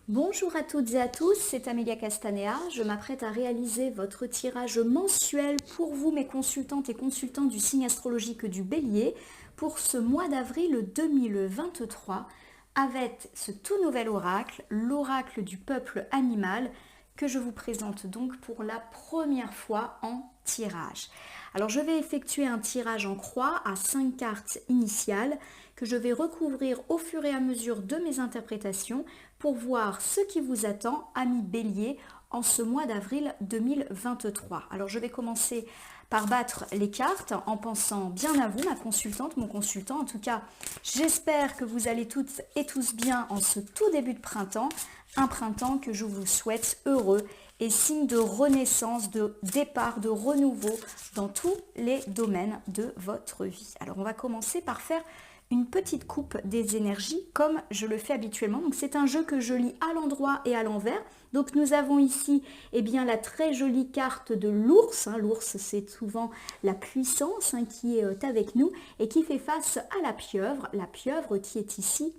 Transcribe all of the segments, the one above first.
Bonjour à toutes et à tous, c'est Amélia Castanea. Je m'apprête à réaliser votre tirage mensuel pour vous, mes consultantes et consultants du signe astrologique du Bélier, pour ce mois d'avril 2023, avec ce tout nouvel oracle, l'oracle du peuple animal, que je vous présente donc pour la première fois en tirage. Alors je vais effectuer un tirage en croix à 5 cartes initiales que je vais recouvrir au fur et à mesure de mes interprétations pour voir ce qui vous attend, amis Bélier, en ce mois d'avril 2023. Alors je vais commencer par battre les cartes en pensant bien à vous, ma consultante, mon consultant. En tout cas, j'espère que vous allez toutes et tous bien en ce tout début de printemps, un printemps que je vous souhaite heureux et signe de renaissance, de départ, de renouveau dans tous les domaines de votre vie. Alors on va commencer par faire une petite coupe des énergies comme je le fais habituellement. Donc c'est un jeu que je lis à l'endroit et à l'envers. Donc nous avons ici la très jolie carte de l'ours. L'ours, c'est souvent la puissance qui est avec nous et qui fait face à la pieuvre qui est ici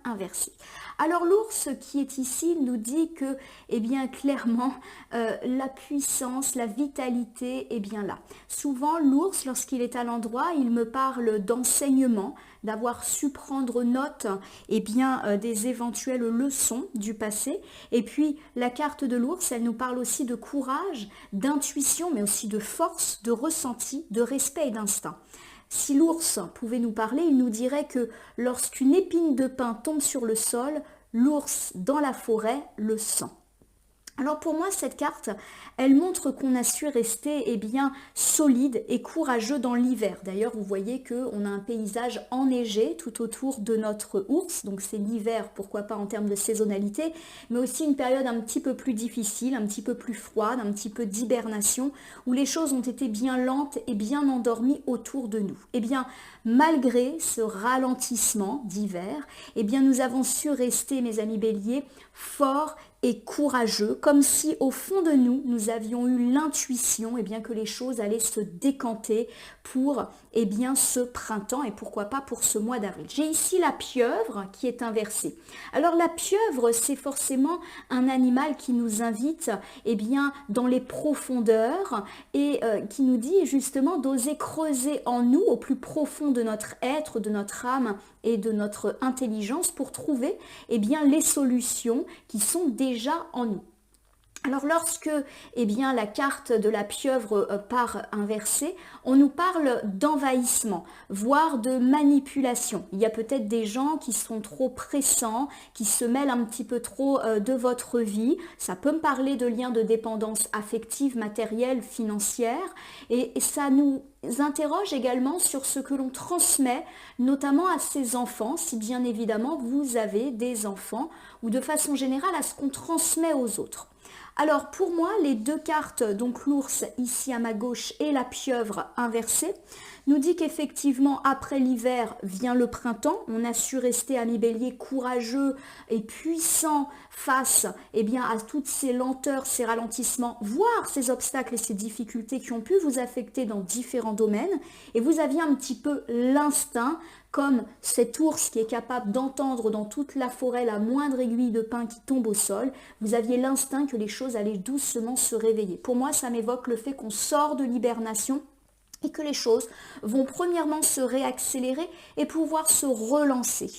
inversé. Alors l'ours qui est ici nous dit que clairement la puissance, la vitalité est bien là. Souvent l'ours, lorsqu'il est à l'endroit, il me parle d'enseignement, d'avoir su prendre note des éventuelles leçons du passé. Et puis la carte de l'ours, elle nous parle aussi de courage, d'intuition, mais aussi de force, de ressenti, de respect et d'instinct. Si l'ours pouvait nous parler, il nous dirait que lorsqu'une épine de pin tombe sur le sol, l'ours dans la forêt le sent. Alors pour moi, cette carte, elle montre qu'on a su rester solide et courageux dans l'hiver. D'ailleurs, vous voyez qu'on a un paysage enneigé tout autour de notre ours. Donc c'est l'hiver, pourquoi pas en termes de saisonnalité, mais aussi une période un petit peu plus difficile, un petit peu plus froide, un petit peu d'hibernation, où les choses ont été bien lentes et bien endormies autour de nous. Malgré ce ralentissement d'hiver, nous avons su rester, mes amis Béliers, forts et courageux, comme si au fond de nous, nous avions eu l'intuition que les choses allaient se décanter pour ce printemps et pourquoi pas pour ce mois d'avril. J'ai ici la pieuvre qui est inversée. Alors la pieuvre, c'est forcément un animal qui nous invite dans les profondeurs et qui nous dit justement d'oser creuser en nous, au plus profond de notre être, de notre âme et de notre intelligence pour trouver les solutions qui sont déjà en nous. Alors lorsque la carte de la pieuvre part inversée, on nous parle d'envahissement, voire de manipulation. Il y a peut-être des gens qui sont trop pressants, qui se mêlent un petit peu trop de votre vie. Ça peut me parler de liens de dépendance affective, matérielle, financière. Et ça nous interroge également sur ce que l'on transmet, notamment à ses enfants, si bien évidemment vous avez des enfants, ou de façon générale à ce qu'on transmet aux autres. Alors pour moi, les deux cartes, donc l'ours ici à ma gauche et la pieuvre inversée, nous dit qu'effectivement après l'hiver vient le printemps. On a su rester, amis Bélier, courageux et puissant face à toutes ces lenteurs, ces ralentissements, voire ces obstacles et ces difficultés qui ont pu vous affecter dans différents domaines. Et vous aviez un petit peu l'instinct, comme cet ours qui est capable d'entendre dans toute la forêt la moindre aiguille de pin qui tombe au sol. Vous aviez l'instinct que les choses allaient doucement se réveiller. Pour moi, ça m'évoque le fait qu'on sort de l'hibernation et que les choses vont premièrement se réaccélérer et pouvoir se relancer.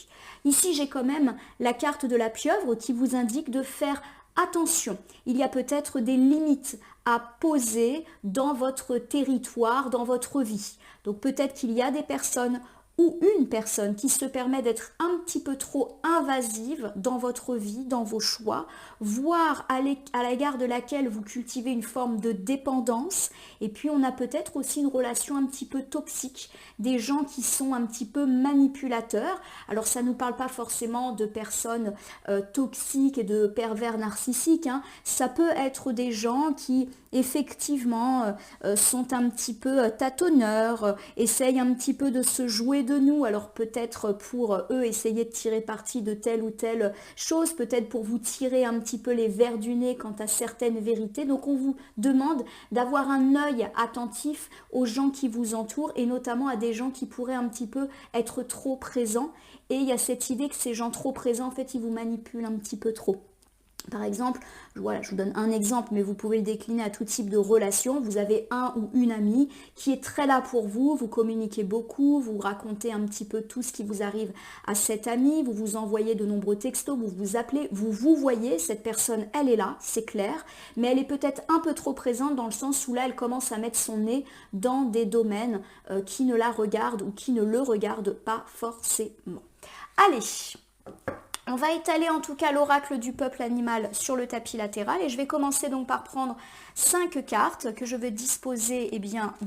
Ici, j'ai quand même la carte de la pieuvre qui vous indique de faire attention. Il y a peut-être des limites à poser dans votre territoire, dans votre vie. Donc peut-être qu'il y a des personnes ou une personne qui se permet d'être un petit peu trop invasive dans votre vie, dans vos choix, voire à l'égard de laquelle vous cultivez une forme de dépendance. Et puis on a peut-être aussi une relation un petit peu toxique, des gens qui sont un petit peu manipulateurs. Alors ça ne nous parle pas forcément de personnes toxiques et de pervers narcissiques, Ça peut être des gens qui effectivement sont un petit peu tâtonneurs, essayent un petit peu de se jouer de nous, alors peut-être pour eux essayer de tirer parti de telle ou telle chose, peut-être pour vous tirer un petit peu les vers du nez quant à certaines vérités. Donc on vous demande d'avoir un œil attentif aux gens qui vous entourent et notamment à des gens qui pourraient un petit peu être trop présents et il y a cette idée que ces gens trop présents, en fait, ils vous manipulent un petit peu trop. Par exemple, voilà, je vous donne un exemple, mais vous pouvez le décliner à tout type de relation. Vous avez un ou une amie qui est très là pour vous, vous communiquez beaucoup, vous racontez un petit peu tout ce qui vous arrive à cette amie, vous vous envoyez de nombreux textos, vous vous appelez, vous voyez, cette personne, elle est là, c'est clair, mais elle est peut-être un peu trop présente dans le sens où là, elle commence à mettre son nez dans des domaines qui ne la regardent ou qui ne le regardent pas forcément. Allez! On va étaler en tout cas l'oracle du peuple animal sur le tapis latéral et je vais commencer donc par prendre 5 cartes que je vais disposer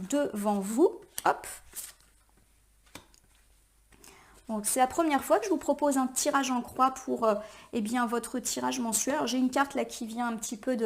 devant vous. Hop. Donc c'est la première fois que je vous propose un tirage en croix pour votre tirage mensuel. Alors j'ai une carte là qui vient un petit peu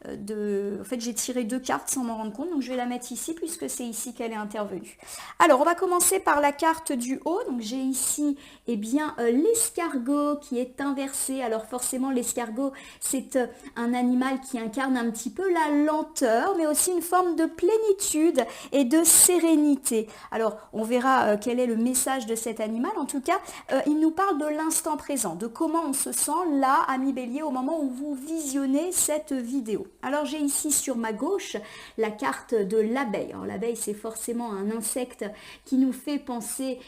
en fait j'ai tiré 2 cartes sans m'en rendre compte, donc je vais la mettre ici puisque c'est ici qu'elle est intervenue. Alors on va commencer par la carte du haut. Donc j'ai ici l'escargot qui est inversé. Alors forcément l'escargot c'est un animal qui incarne un petit peu la lenteur mais aussi une forme de plénitude et de sérénité. Alors on verra quel est le message de cet animal. En tout cas, il nous parle de l'instant présent, de comment on se sent là, ami Bélier, au moment où vous visionnez cette vidéo. Alors j'ai ici sur ma gauche la carte de l'abeille. Alors l'abeille c'est forcément un insecte qui nous fait penser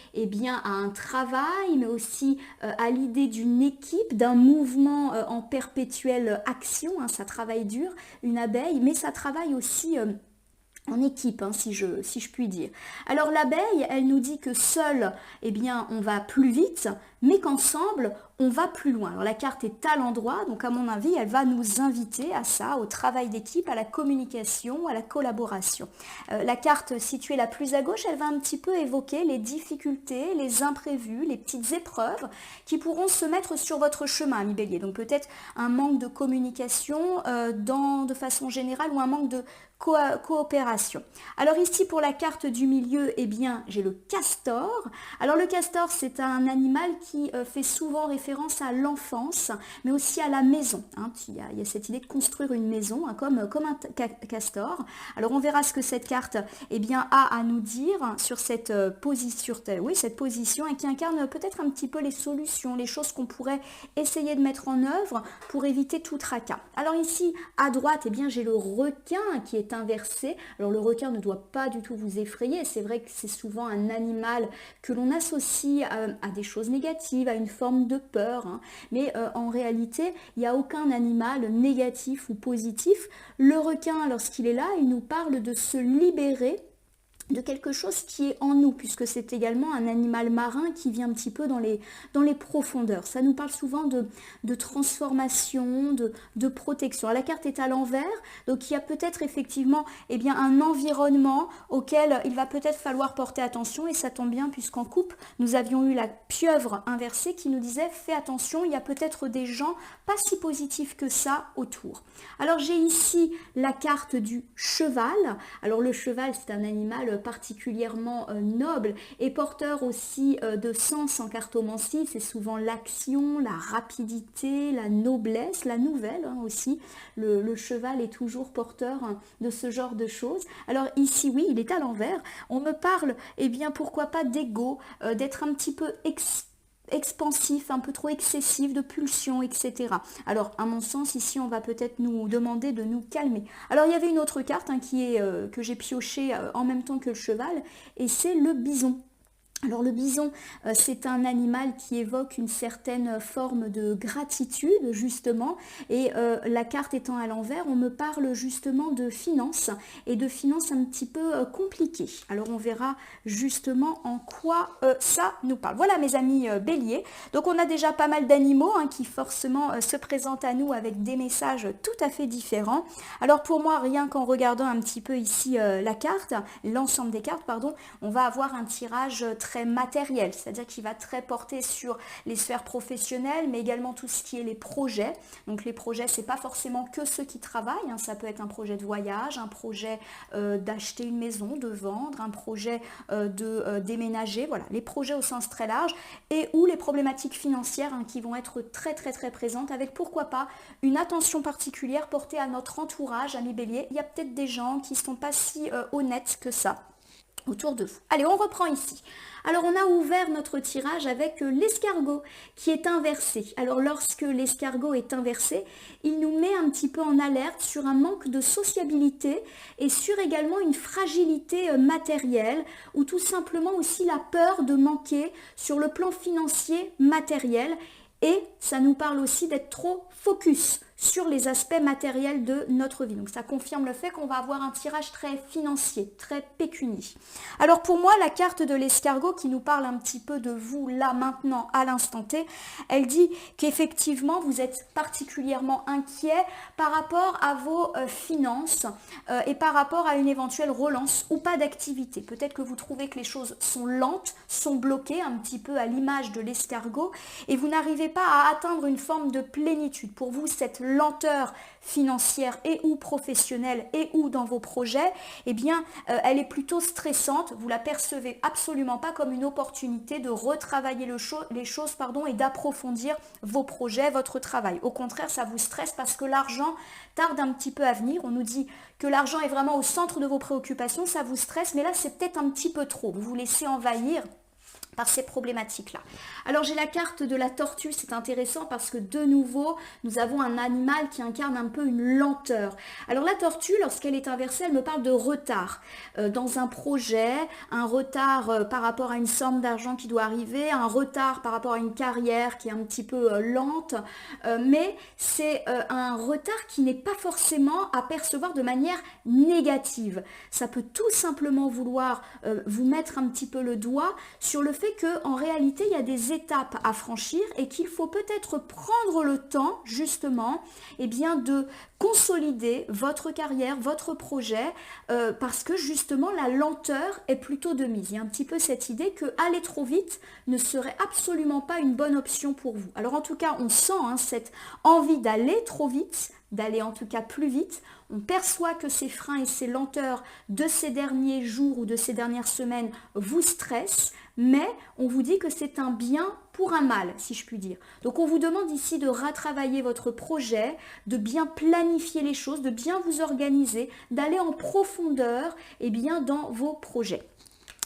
à un travail, mais aussi à l'idée d'une équipe, d'un mouvement en perpétuelle action. Ça travaille dur, une abeille, mais ça travaille aussi en équipe, si je puis dire. Alors l'abeille, elle nous dit que seule, on va plus vite, mais qu'ensemble, on va plus loin. Alors la carte est à l'endroit, donc à mon avis, elle va nous inviter à ça, au travail d'équipe, à la communication, à la collaboration. La carte située la plus à gauche, elle va un petit peu évoquer les difficultés, les imprévus, les petites épreuves qui pourront se mettre sur votre chemin, ami Bélier. Donc peut-être un manque de communication de façon générale ou un manque de coopération. Alors ici pour la carte du milieu, j'ai le castor. Alors le castor c'est un animal qui fait souvent référence à l'enfance, mais aussi à la maison. Il y a cette idée de construire une maison comme un castor. Alors on verra ce que cette carte a à nous dire sur cette position et qui incarne peut-être un petit peu les solutions, les choses qu'on pourrait essayer de mettre en œuvre pour éviter tout tracas. Alors ici à droite, j'ai le requin qui est inversé. Alors le requin ne doit pas du tout vous effrayer. C'est vrai que c'est souvent un animal que l'on associe à des choses négatives, à une forme de peur. Mais en réalité, il n'y a aucun animal négatif ou positif. Le requin, lorsqu'il est là, il nous parle de se libérer de quelque chose qui est en nous, puisque c'est également un animal marin qui vit un petit peu dans les profondeurs. Ça nous parle souvent de transformation, de protection. Alors, la carte est à l'envers, donc il y a peut-être effectivement un environnement auquel il va peut-être falloir porter attention, et ça tombe bien puisqu'en coupe, nous avions eu la pieuvre inversée qui nous disait « fais attention, il y a peut-être des gens pas si positifs que ça autour ». Alors j'ai ici la carte du cheval. Alors le cheval c'est un animal particulièrement noble et porteur aussi de sens en cartomancie. C'est souvent l'action, la rapidité, la noblesse, la nouvelle aussi. Le cheval est toujours porteur de ce genre de choses. Alors ici, oui, il est à l'envers. On me parle, pourquoi pas d'ego, d'être un petit peu expansif, un peu trop excessif, de pulsion, etc. Alors, à mon sens, ici, on va peut-être nous demander de nous calmer. Alors, il y avait une autre carte que j'ai piochée en même temps que le cheval, et c'est le bison. Alors le bison, c'est un animal qui évoque une certaine forme de gratitude, justement, et la carte étant à l'envers, on me parle justement de finances, et de finances un petit peu compliquées. Alors on verra justement en quoi ça nous parle. Voilà mes amis béliers, donc on a déjà pas mal d'animaux qui forcément se présentent à nous avec des messages tout à fait différents. Alors pour moi, rien qu'en regardant un petit peu ici la carte, l'ensemble des cartes, pardon, on va avoir un tirage très matériel, c'est-à-dire qu'il va très porter sur les sphères professionnelles, mais également tout ce qui est les projets. Donc les projets, c'est pas forcément que ceux qui travaillent, ça peut être un projet de voyage, un projet d'acheter une maison, de vendre, un projet de déménager, voilà, les projets au sens très large, et ou les problématiques financières qui vont être très très très présentes, avec pourquoi pas une attention particulière portée à notre entourage, amis béliers. Il y a peut-être des gens qui ne sont pas si honnêtes que ça. autour de vous. Allez, on reprend ici. Alors, on a ouvert notre tirage avec l'escargot qui est inversé. Alors, lorsque l'escargot est inversé, il nous met un petit peu en alerte sur un manque de sociabilité et sur également une fragilité matérielle ou tout simplement aussi la peur de manquer sur le plan financier matériel. Et ça nous parle aussi d'être trop focus sur les aspects matériels de notre vie. Donc ça confirme le fait qu'on va avoir un tirage très financier, très pécunier. Alors pour moi, la carte de l'escargot qui nous parle un petit peu de vous là, maintenant, à l'instant T, elle dit qu'effectivement, vous êtes particulièrement inquiet par rapport à vos finances et par rapport à une éventuelle relance ou pas d'activité. Peut-être que vous trouvez que les choses sont lentes, sont bloquées, un petit peu à l'image de l'escargot, et vous n'arrivez pas à atteindre une forme de plénitude. Pour vous, cette lenteur financière et ou professionnelle et ou dans vos projets, eh bien, elle est plutôt stressante. Vous la percevez absolument pas comme une opportunité de retravailler les choses et d'approfondir vos projets, votre travail. Au contraire, ça vous stresse parce que l'argent tarde un petit peu à venir. On nous dit que l'argent est vraiment au centre de vos préoccupations, ça vous stresse, mais là, c'est peut-être un petit peu trop. Vous vous laissez envahir par ces problématiques-là. Alors j'ai la carte de la tortue, c'est intéressant parce que de nouveau, nous avons un animal qui incarne un peu une lenteur. Alors la tortue, lorsqu'elle est inversée, elle me parle de retard dans un projet, un retard par rapport à une somme d'argent qui doit arriver, un retard par rapport à une carrière qui est un petit peu lente, mais c'est un retard qui n'est pas forcément à percevoir de manière négative. Ça peut tout simplement vouloir vous mettre un petit peu le doigt sur le fait qu'en réalité, il y a des étapes à franchir et qu'il faut peut-être prendre le temps, justement, eh bien, de consolider votre carrière, votre projet, parce que justement, la lenteur est plutôt de mise. Il y a un petit peu cette idée que aller trop vite ne serait absolument pas une bonne option pour vous. Alors, en tout cas, on sent cette envie d'aller trop vite, d'aller en tout cas plus vite. On perçoit que ces freins et ces lenteurs de ces derniers jours ou de ces dernières semaines vous stressent, mais on vous dit que c'est un bien pour un mal, si je puis dire. Donc on vous demande ici de retravailler votre projet, de bien planifier les choses, de bien vous organiser, d'aller en profondeur dans vos projets.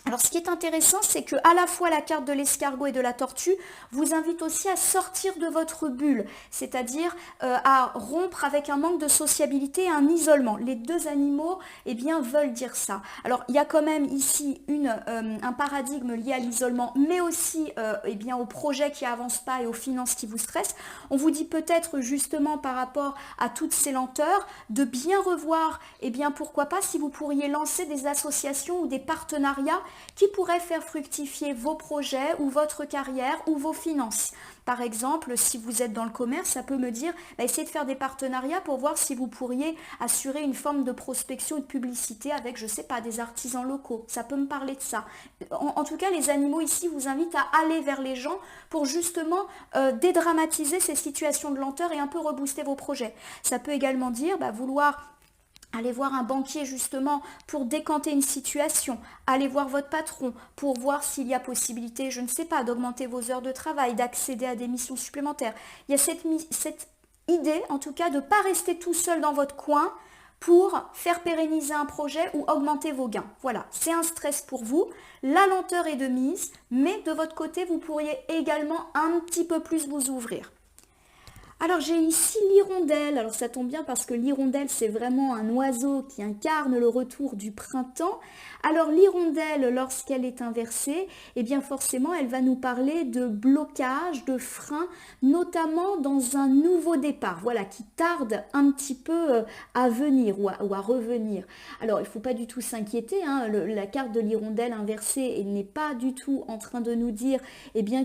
Alors ce qui est intéressant, c'est que à la fois la carte de l'escargot et de la tortue vous invite aussi à sortir de votre bulle, c'est-à-dire à rompre avec un manque de sociabilité et un isolement. Les deux animaux veulent dire ça. Alors il y a quand même ici un paradigme lié à l'isolement, mais aussi au projet qui avance pas et aux finances qui vous stressent. On vous dit peut-être justement par rapport à toutes ces lenteurs de bien revoir, pourquoi pas si vous pourriez lancer des associations ou des partenariats qui pourrait faire fructifier vos projets ou votre carrière ou vos finances. Par exemple, si vous êtes dans le commerce, ça peut me dire, essayez de faire des partenariats pour voir si vous pourriez assurer une forme de prospection et de publicité avec, je sais pas, des artisans locaux. Ça peut me parler de ça. En tout cas, les animaux ici vous invitent à aller vers les gens pour justement dédramatiser ces situations de lenteur et un peu rebooster vos projets. Ça peut également dire vouloir allez voir un banquier justement pour décanter une situation, allez voir votre patron pour voir s'il y a possibilité, je ne sais pas, d'augmenter vos heures de travail, d'accéder à des missions supplémentaires. Il y a cette idée en tout cas de ne pas rester tout seul dans votre coin pour faire pérenniser un projet ou augmenter vos gains. Voilà, c'est un stress pour vous, la lenteur est de mise, mais de votre côté, vous pourriez également un petit peu plus vous ouvrir. Alors j'ai ici l'hirondelle, alors ça tombe bien parce que l'hirondelle c'est vraiment un oiseau qui incarne le retour du printemps. Alors l'hirondelle lorsqu'elle est inversée, forcément elle va nous parler de blocage, de frein, notamment dans un nouveau départ, voilà, qui tarde un petit peu à venir ou à revenir. Alors il ne faut pas du tout s'inquiéter, la carte de l'hirondelle inversée n'est pas du tout en train de nous dire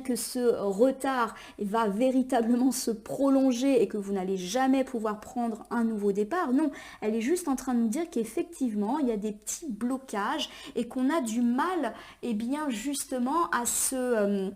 que ce retard va véritablement se prolonger et que vous n'allez jamais pouvoir prendre un nouveau départ. Non, elle est juste en train de nous dire qu'effectivement, il y a des petits blocages et qu'on a du mal, justement, à se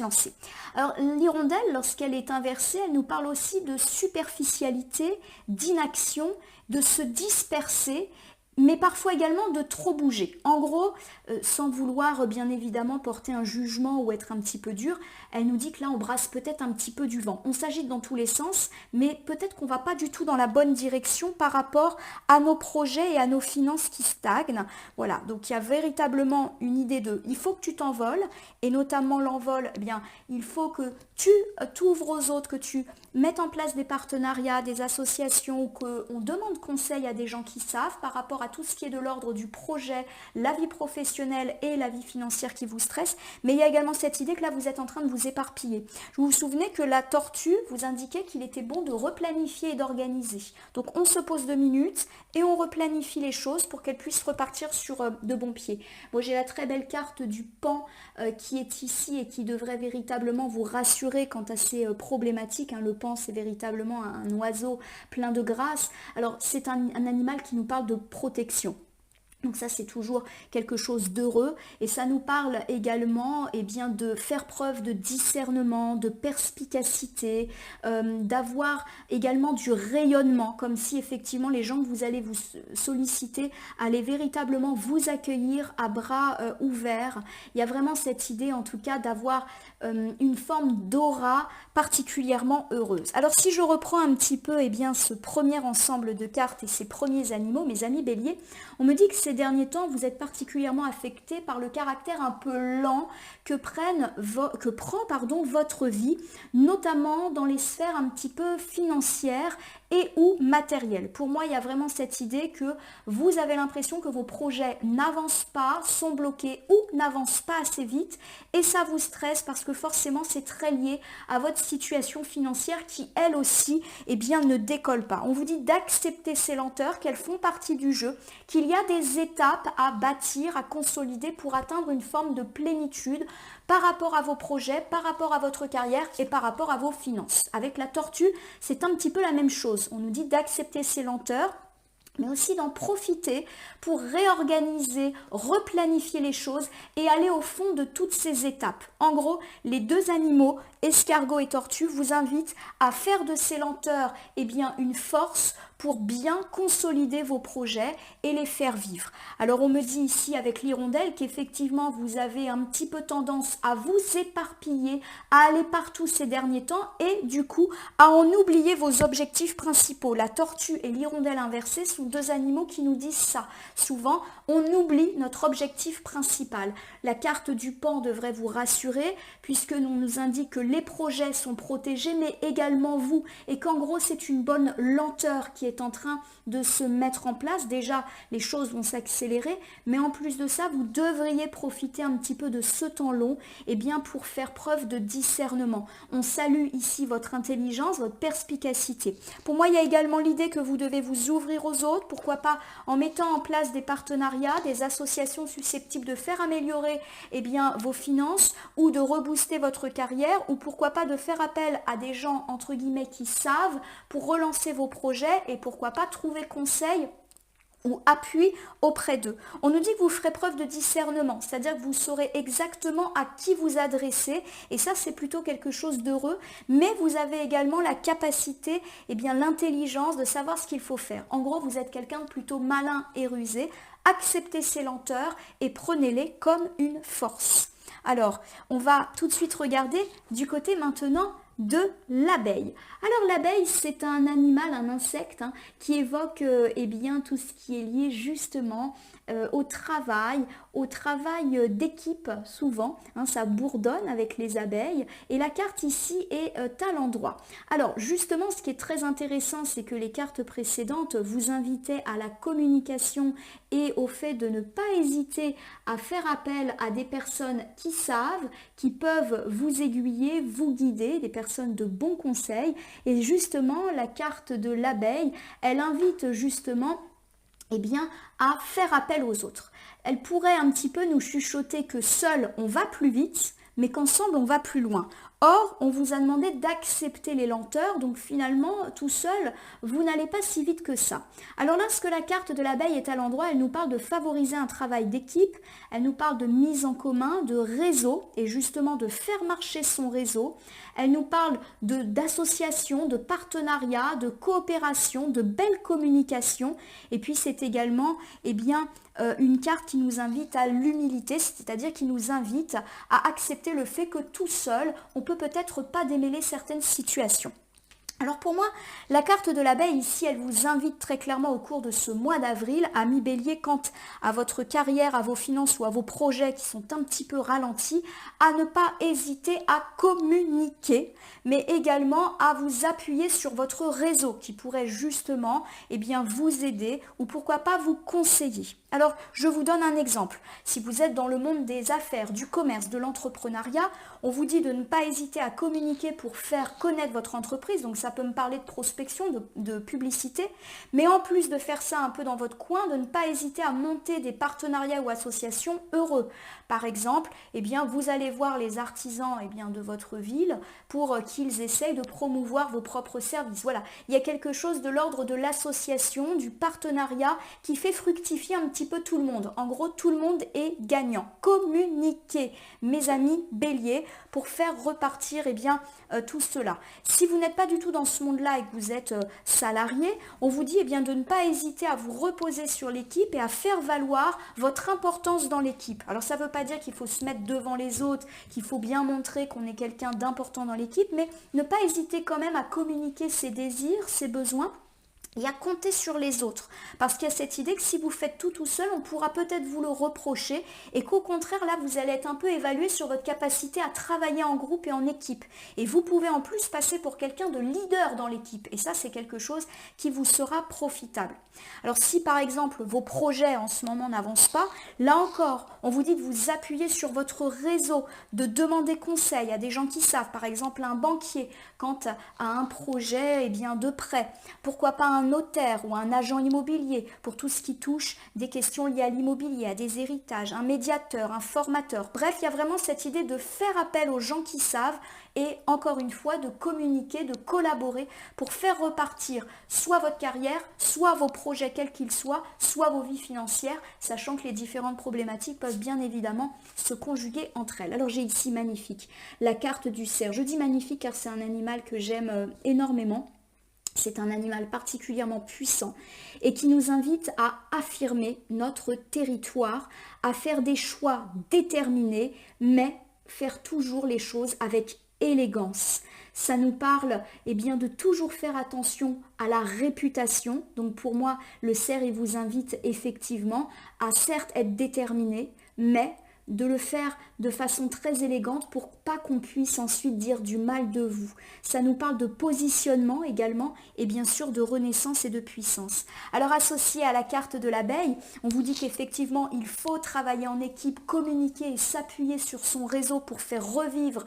lancer. Alors l'hirondelle, lorsqu'elle est inversée, elle nous parle aussi de superficialité, d'inaction, de se disperser, mais parfois également de trop bouger. En gros, sans vouloir bien évidemment porter un jugement ou être un petit peu dur, elle nous dit que là on brasse peut-être un petit peu du vent. On s'agite dans tous les sens, mais peut-être qu'on ne va pas du tout dans la bonne direction par rapport à nos projets et à nos finances qui stagnent. Voilà, donc il y a véritablement une idée de il faut que tu t'envoles, et notamment l'envol, eh bien, il faut que tu t'ouvres aux autres, que tu mettes en place des partenariats, des associations, qu'on demande conseil à des gens qui savent par rapport à tout ce qui est de l'ordre du projet, la vie professionnelle et la vie financière qui vous stresse. Mais il y a également cette idée que là, vous êtes en train de vous éparpiller. Vous vous souvenez que la tortue vous indiquait qu'il était bon de replanifier et d'organiser. Donc, on se pose 2 minutes et on replanifie les choses pour qu'elles puissent repartir sur de bons pieds. Bon, j'ai la très belle carte du pan qui est ici et qui devrait véritablement vous rassurer quant à ces problématiques. Le pan, c'est véritablement un oiseau plein de grâce. Alors, c'est un animal qui nous parle de protection. Donc ça, c'est toujours quelque chose d'heureux, et ça nous parle également bien, de faire preuve de discernement, de perspicacité, d'avoir également du rayonnement, comme si effectivement les gens que vous allez vous solliciter allaient véritablement vous accueillir à bras ouverts. Il y a vraiment cette idée en tout cas d'avoir une forme d'aura particulièrement heureuse. Alors si je reprends un petit peu bien, ce premier ensemble de cartes et ces premiers animaux, mes amis béliers, on me dit que ces derniers temps, vous êtes particulièrement affectés par le caractère un peu lent que prend votre vie, notamment dans les sphères un petit peu financières et ou matérielles. Pour moi, il y a vraiment cette idée que vous avez l'impression que vos projets n'avancent pas, sont bloqués ou n'avancent pas assez vite, et ça vous stresse parce que forcément, c'est très lié à votre situation financière qui, elle aussi, ne décolle pas. On vous dit d'accepter ces lenteurs, qu'elles font partie du jeu, qu'il y a des étapes à bâtir, à consolider pour atteindre une forme de plénitude par rapport à vos projets, par rapport à votre carrière et par rapport à vos finances. Avec la tortue, c'est un petit peu la même chose. On nous dit d'accepter ces lenteurs, mais aussi d'en profiter pour réorganiser, replanifier les choses et aller au fond de toutes ces étapes. En gros, les deux animaux, escargot et tortue, vous invitent à faire de ces lenteurs une force pour bien consolider vos projets et les faire vivre. Alors on me dit ici avec l'hirondelle qu'effectivement vous avez un petit peu tendance à vous éparpiller, à aller partout ces derniers temps et du coup à en oublier vos objectifs principaux. La tortue et l'hirondelle inversée sont deux animaux qui nous disent ça. Souvent on oublie notre objectif principal. La carte du pan devrait vous rassurer puisque on nous indique que les projets sont protégés mais également vous, et qu'en gros c'est une bonne lenteur qui est en train de se mettre en place. Déjà, les choses vont s'accélérer, mais en plus de ça, vous devriez profiter un petit peu de ce temps long pour faire preuve de discernement. On salue ici votre intelligence, votre perspicacité. Pour moi, il y a également l'idée que vous devez vous ouvrir aux autres, pourquoi pas en mettant en place des partenariats, des associations susceptibles de faire améliorer vos finances ou de rebooster votre carrière, ou pourquoi pas de faire appel à des gens entre guillemets qui savent pour relancer vos projets et pourquoi pas trouver conseil ou appui auprès d'eux. On nous dit que vous ferez preuve de discernement, c'est-à-dire que vous saurez exactement à qui vous adresser, et ça c'est plutôt quelque chose d'heureux, mais vous avez également la capacité, l'intelligence de savoir ce qu'il faut faire. En gros, vous êtes quelqu'un de plutôt malin et rusé, acceptez ces lenteurs et prenez-les comme une force. Alors, on va tout de suite regarder du côté maintenant de l'abeille. Alors l'abeille, c'est un animal, un insecte qui évoque tout ce qui est lié justement au travail d'équipe souvent. Ça bourdonne avec les abeilles et la carte ici est à l'endroit. Alors justement, ce qui est très intéressant, c'est que les cartes précédentes vous invitaient à la communication et au fait de ne pas hésiter à faire appel à des personnes qui savent, qui peuvent vous aiguiller, vous guider, des personnes de bons conseils. Et justement, la carte de l'abeille, elle invite justement à faire appel aux autres. Elle pourrait un petit peu nous chuchoter que seul on va plus vite, mais qu'ensemble on va plus loin. Or, on vous a demandé d'accepter les lenteurs, donc finalement, tout seul, vous n'allez pas si vite que ça. Alors lorsque la carte de l'abeille est à l'endroit, elle nous parle de favoriser un travail d'équipe, elle nous parle de mise en commun, de réseau, et justement de faire marcher son réseau. Elle nous parle d'association, de partenariat, de coopération, de belle communication, et puis c'est également, eh bien, une carte qui nous invite à l'humilité, c'est-à-dire qui nous invite à accepter le fait que tout seul, on peut peut-être pas démêler certaines situations. Alors pour moi, la carte de l'abeille ici, elle vous invite très clairement au cours de ce mois d'avril, amis bélier, quant à votre carrière, à vos finances ou à vos projets qui sont un petit peu ralentis, à ne pas hésiter à communiquer, mais également à vous appuyer sur votre réseau qui pourrait justement vous aider ou pourquoi pas vous conseiller. Alors, je vous donne un exemple. Si vous êtes dans le monde des affaires, du commerce, de l'entrepreneuriat, on vous dit de ne pas hésiter à communiquer pour faire connaître votre entreprise. Donc, ça peut me parler de prospection, de publicité. Mais en plus de faire ça un peu dans votre coin, de ne pas hésiter à monter des partenariats ou associations heureux. Par exemple, vous allez voir les artisans de votre ville pour qu'ils essayent de promouvoir vos propres services. Voilà, il y a quelque chose de l'ordre de l'association, du partenariat qui fait fructifier un petit peu tout le monde. En gros, tout le monde est gagnant. Communiquez, mes amis béliers, pour faire repartir tout cela. Si vous n'êtes pas du tout dans ce monde-là et que vous êtes salarié, on vous dit de ne pas hésiter à vous reposer sur l'équipe et à faire valoir votre importance dans l'équipe. Alors ça ne veut pas dire qu'il faut se mettre devant les autres, qu'il faut bien montrer qu'on est quelqu'un d'important dans l'équipe, mais ne pas hésiter quand même à communiquer ses désirs, ses besoins, et à compter sur les autres. Parce qu'il y a cette idée que si vous faites tout seul, on pourra peut-être vous le reprocher et qu'au contraire, là, vous allez être un peu évalué sur votre capacité à travailler en groupe et en équipe. Et vous pouvez en plus passer pour quelqu'un de leader dans l'équipe. Et ça, c'est quelque chose qui vous sera profitable. Alors si par exemple, vos projets en ce moment n'avancent pas, là encore, on vous dit de vous appuyer sur votre réseau, de demander conseil à des gens qui savent, par exemple un banquier, quant à un projet de prêt. Pourquoi pas un notaire ou un agent immobilier pour tout ce qui touche des questions liées à l'immobilier, à des héritages, un médiateur, un formateur. Bref, il y a vraiment cette idée de faire appel aux gens qui savent et encore une fois de communiquer, de collaborer pour faire repartir soit votre carrière, soit vos projets quels qu'ils soient, soit vos vies financières, sachant que les différentes problématiques peuvent bien évidemment se conjuguer entre elles. Alors j'ai ici magnifique, la carte du cerf. Je dis magnifique car c'est un animal que j'aime énormément. C'est un animal particulièrement puissant et qui nous invite à affirmer notre territoire, à faire des choix déterminés, mais faire toujours les choses avec élégance. Ça nous parle de toujours faire attention à la réputation. Donc pour moi, le cerf, il vous invite effectivement à certes être déterminé, mais de le faire de façon très élégante pour pas qu'on puisse ensuite dire du mal de vous. Ça nous parle de positionnement également et bien sûr de renaissance et de puissance. Alors associé à la carte de l'abeille, on vous dit qu'effectivement il faut travailler en équipe, communiquer et s'appuyer sur son réseau pour faire revivre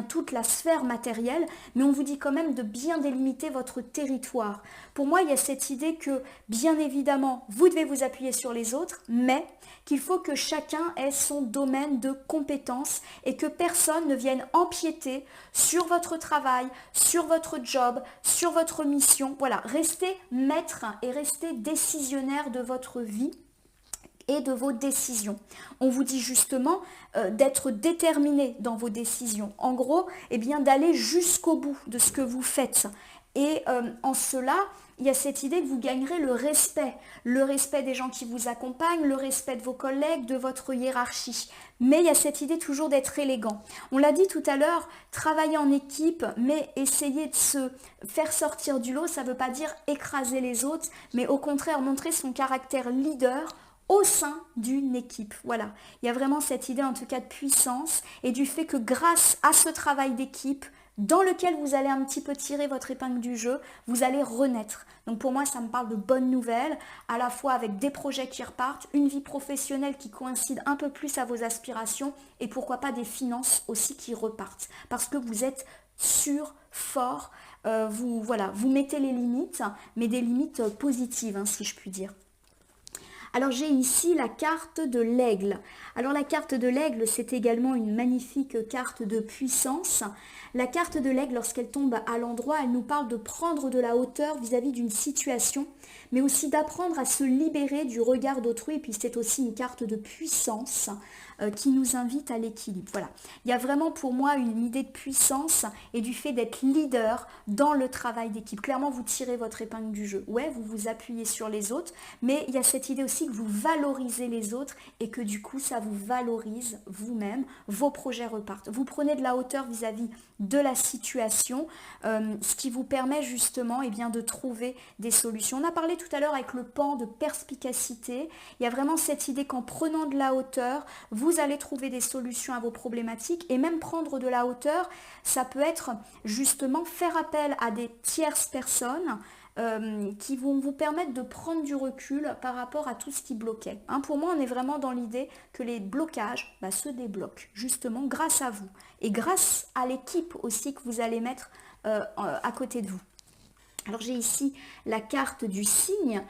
toute la sphère matérielle, mais on vous dit quand même de bien délimiter votre territoire. Pour moi, il y a cette idée que bien évidemment, vous devez vous appuyer sur les autres, mais qu'il faut que chacun ait son domaine de compétences et que personne ne vienne empiéter sur votre travail, sur votre job, sur votre mission. Voilà, restez maître et restez décisionnaire de votre vie et de vos décisions. On vous dit justement d'être déterminé dans vos décisions. En gros, d'aller jusqu'au bout de ce que vous faites. Et en cela, il y a cette idée que vous gagnerez le respect des gens qui vous accompagnent, le respect de vos collègues, de votre hiérarchie. Mais il y a cette idée toujours d'être élégant. On l'a dit tout à l'heure, travailler en équipe, mais essayer de se faire sortir du lot, ça ne veut pas dire écraser les autres, mais au contraire montrer son caractère leader au sein d'une équipe. Voilà, il y a vraiment cette idée en tout cas de puissance et du fait que grâce à ce travail d'équipe, dans lequel vous allez un petit peu tirer votre épingle du jeu, vous allez renaître. Donc pour moi, ça me parle de bonnes nouvelles, à la fois avec des projets qui repartent, une vie professionnelle qui coïncide un peu plus à vos aspirations et pourquoi pas des finances aussi qui repartent. Parce que vous êtes sûr, fort, vous mettez les limites, mais des limites positives, si je puis dire. Alors j'ai ici la carte de l'aigle. Alors la carte de l'aigle, c'est également une magnifique carte de puissance. La carte de l'aigle, lorsqu'elle tombe à l'endroit, elle nous parle de prendre de la hauteur vis-à-vis d'une situation, mais aussi d'apprendre à se libérer du regard d'autrui. Et puis c'est aussi une carte de puissance qui nous invite à l'équilibre. Voilà. Il y a vraiment pour moi une idée de puissance et du fait d'être leader dans le travail d'équipe. Clairement, vous tirez votre épingle du jeu. Ouais, vous vous appuyez sur les autres, mais il y a cette idée aussi que vous valorisez les autres et que du coup, ça vous valorise vous-même. Vos projets repartent. Vous prenez de la hauteur vis-à-vis de la situation, ce qui vous permet justement de trouver des solutions. On a parlé tout à l'heure avec le pan de perspicacité. Il y a vraiment cette idée qu'en prenant de la hauteur, vous allez trouver des solutions à vos problématiques et même prendre de la hauteur, ça peut être justement faire appel à des tierces personnes qui vont vous permettre de prendre du recul par rapport à tout ce qui bloquait. Pour moi, on est vraiment dans l'idée que les blocages se débloquent justement grâce à vous et grâce à l'équipe aussi que vous allez mettre à côté de vous. Alors j'ai ici la carte du cygne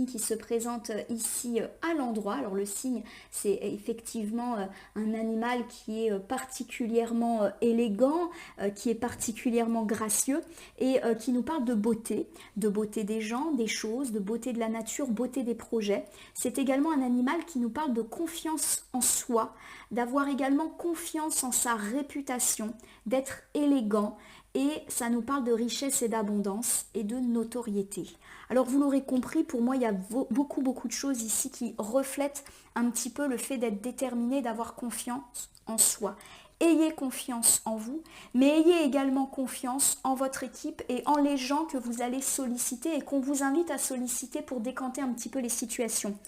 qui se présente ici à l'endroit. Alors le cygne, c'est effectivement un animal qui est particulièrement élégant, qui est particulièrement gracieux et qui nous parle de beauté des gens, des choses, de beauté de la nature, beauté des projets. C'est également un animal qui nous parle de confiance en soi, d'avoir également confiance en sa réputation, d'être élégant. Et ça nous parle de richesse et d'abondance et de notoriété. Alors vous l'aurez compris, pour moi il y a beaucoup de choses ici qui reflètent un petit peu le fait d'être déterminé, d'avoir confiance en soi. Ayez confiance en vous, mais ayez également confiance en votre équipe et en les gens que vous allez solliciter et qu'on vous invite à solliciter pour décanter un petit peu les situations.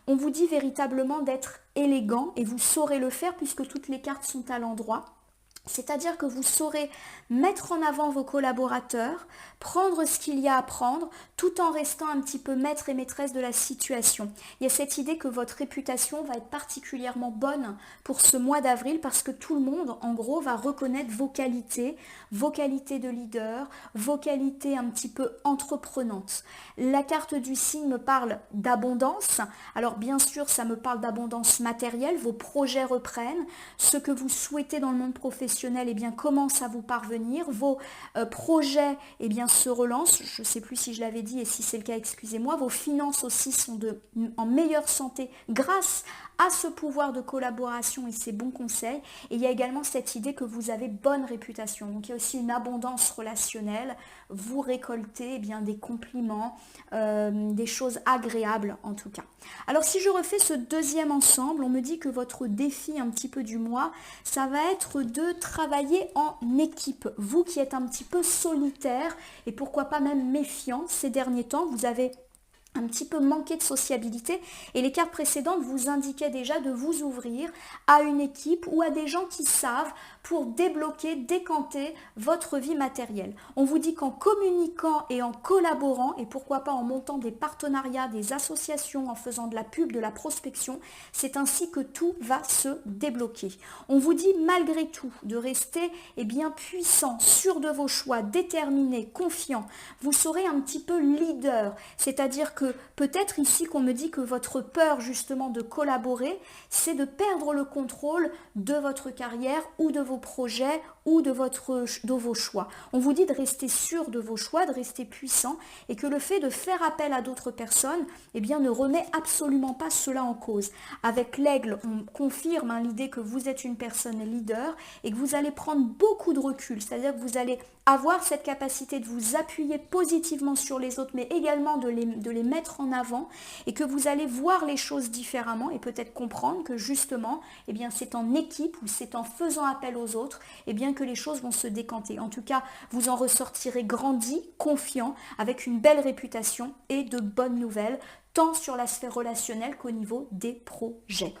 On vous dit véritablement d'être élégant et vous saurez le faire puisque toutes les cartes sont à l'endroit. C'est-à-dire que vous saurez mettre en avant vos collaborateurs, prendre ce qu'il y a à prendre, tout en restant un petit peu maître et maîtresse de la situation. Il y a cette idée que votre réputation va être particulièrement bonne pour ce mois d'avril parce que tout le monde, en gros, va reconnaître vos qualités de leader, vos qualités un petit peu entreprenantes. La carte du cygne me parle d'abondance. Alors bien sûr, ça me parle d'abondance matérielle, vos projets reprennent, ce que vous souhaitez dans le monde professionnel commence à vous parvenir, vos projets se relancent, je ne sais plus si je l'avais dit et si c'est le cas, excusez-moi, vos finances aussi sont en meilleure santé grâce à ce pouvoir de collaboration et ces bons conseils. Et il y a également cette idée que vous avez bonne réputation, donc il y a aussi une abondance relationnelle, vous récoltez des compliments, des choses agréables en tout cas. Alors si je refais ce deuxième ensemble, on me dit que votre défi un petit peu du mois, ça va être de travailler en équipe. Vous qui êtes un petit peu solitaire et pourquoi pas même méfiant ces derniers temps, vous avez un petit peu manqué de sociabilité et les cartes précédentes vous indiquaient déjà de vous ouvrir à une équipe ou à des gens qui savent pour débloquer, décanter votre vie matérielle. On vous dit qu'en communiquant et en collaborant et pourquoi pas en montant des partenariats, des associations, en faisant de la pub, de la prospection, c'est ainsi que tout va se débloquer. On vous dit malgré tout de rester puissant, sûr de vos choix, déterminé, confiant. Vous serez un petit peu leader, c'est-à-dire que peut-être ici qu'on me dit que votre peur justement de collaborer, c'est de perdre le contrôle de votre carrière ou de vos projets ou de vos choix. On vous dit de rester sûr de vos choix, de rester puissant et que le fait de faire appel à d'autres personnes ne remet absolument pas cela en cause. Avec l'aigle, on confirme l'idée que vous êtes une personne leader et que vous allez prendre beaucoup de recul, c'est-à-dire que vous allez avoir cette capacité de vous appuyer positivement sur les autres mais également de les mettre en avant et que vous allez voir les choses différemment et peut-être comprendre que justement c'est en équipe ou c'est en faisant appel aux autres que les choses vont se décanter. En tout cas, vous en ressortirez grandi, confiant, avec une belle réputation et de bonnes nouvelles, tant sur la sphère relationnelle qu'au niveau des projets.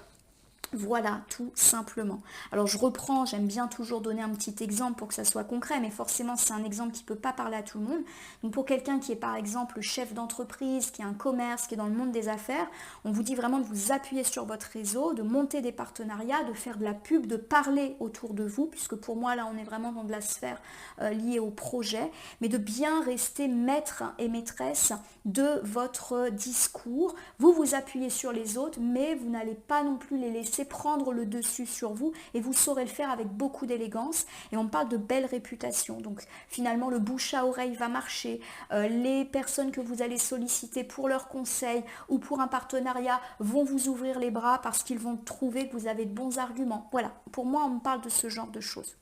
Voilà, tout simplement. Alors je reprends, j'aime bien toujours donner un petit exemple pour que ça soit concret, mais forcément c'est un exemple qui ne peut pas parler à tout le monde. Donc pour quelqu'un qui est par exemple chef d'entreprise, qui a un commerce, qui est dans le monde des affaires, on vous dit vraiment de vous appuyer sur votre réseau, de monter des partenariats, de faire de la pub, de parler autour de vous, puisque pour moi là on est vraiment dans de la sphère liée au projet, mais de bien rester maître et maîtresse de votre discours. Vous vous appuyez sur les autres, mais vous n'allez pas non plus les laisser laisser prendre le dessus sur vous et vous saurez le faire avec beaucoup d'élégance. Et on parle de belle réputation. Donc finalement, le bouche à oreille va marcher. Les personnes que vous allez solliciter pour leurs conseils ou pour un partenariat vont vous ouvrir les bras parce qu'ils vont trouver que vous avez de bons arguments. Voilà, pour moi, on me parle de ce genre de choses.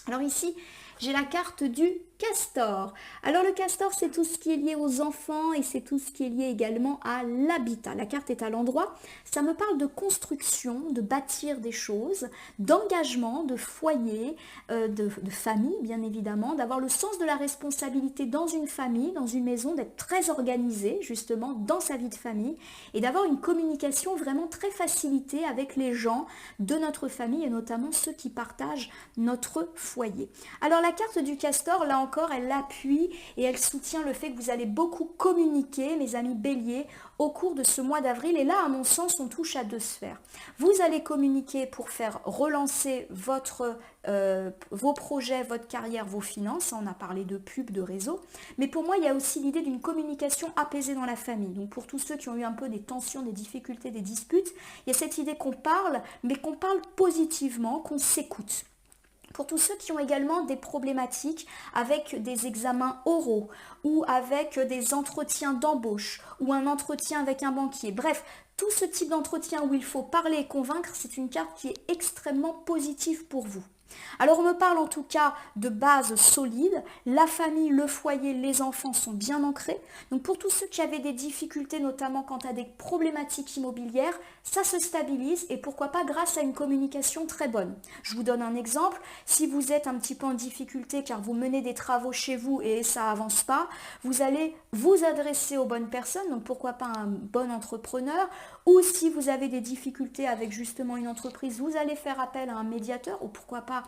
Alors ici, j'ai la carte du castor. Alors le castor, c'est tout ce qui est lié aux enfants et c'est tout ce qui est lié également à l'habitat. La carte est à l'endroit. Ça me parle de construction, de bâtir des choses, d'engagement, de foyer, de famille bien évidemment, d'avoir le sens de la responsabilité dans une famille, dans une maison, d'être très organisé justement dans sa vie de famille et d'avoir une communication vraiment très facilitée avec les gens de notre famille et notamment ceux qui partagent notre foyer. Alors la carte du castor, là encore, elle appuie et elle soutient le fait que vous allez beaucoup communiquer, mes amis béliers, au cours de ce mois d'avril. Et là, à mon sens, on touche à deux sphères. Vous allez communiquer pour faire relancer vos projets, votre carrière, vos finances. On a parlé de pub, de réseau. Mais pour moi, il y a aussi l'idée d'une communication apaisée dans la famille. Donc pour tous ceux qui ont eu un peu des tensions, des difficultés, des disputes, il y a cette idée qu'on parle, mais qu'on parle positivement, qu'on s'écoute. Pour tous ceux qui ont également des problématiques avec des examens oraux ou avec des entretiens d'embauche ou un entretien avec un banquier, bref, tout ce type d'entretien où il faut parler et convaincre, c'est une carte qui est extrêmement positive pour vous. Alors on me parle en tout cas de bases solides, la famille, le foyer, les enfants sont bien ancrés. Donc pour tous ceux qui avaient des difficultés, notamment quant à des problématiques immobilières, ça se stabilise et pourquoi pas grâce à une communication très bonne. Je vous donne un exemple, si vous êtes un petit peu en difficulté car vous menez des travaux chez vous et ça avance pas, vous allez vous adresser aux bonnes personnes, donc pourquoi pas un bon entrepreneur, ou si vous avez des difficultés avec justement une entreprise, vous allez faire appel à un médiateur ou pourquoi pas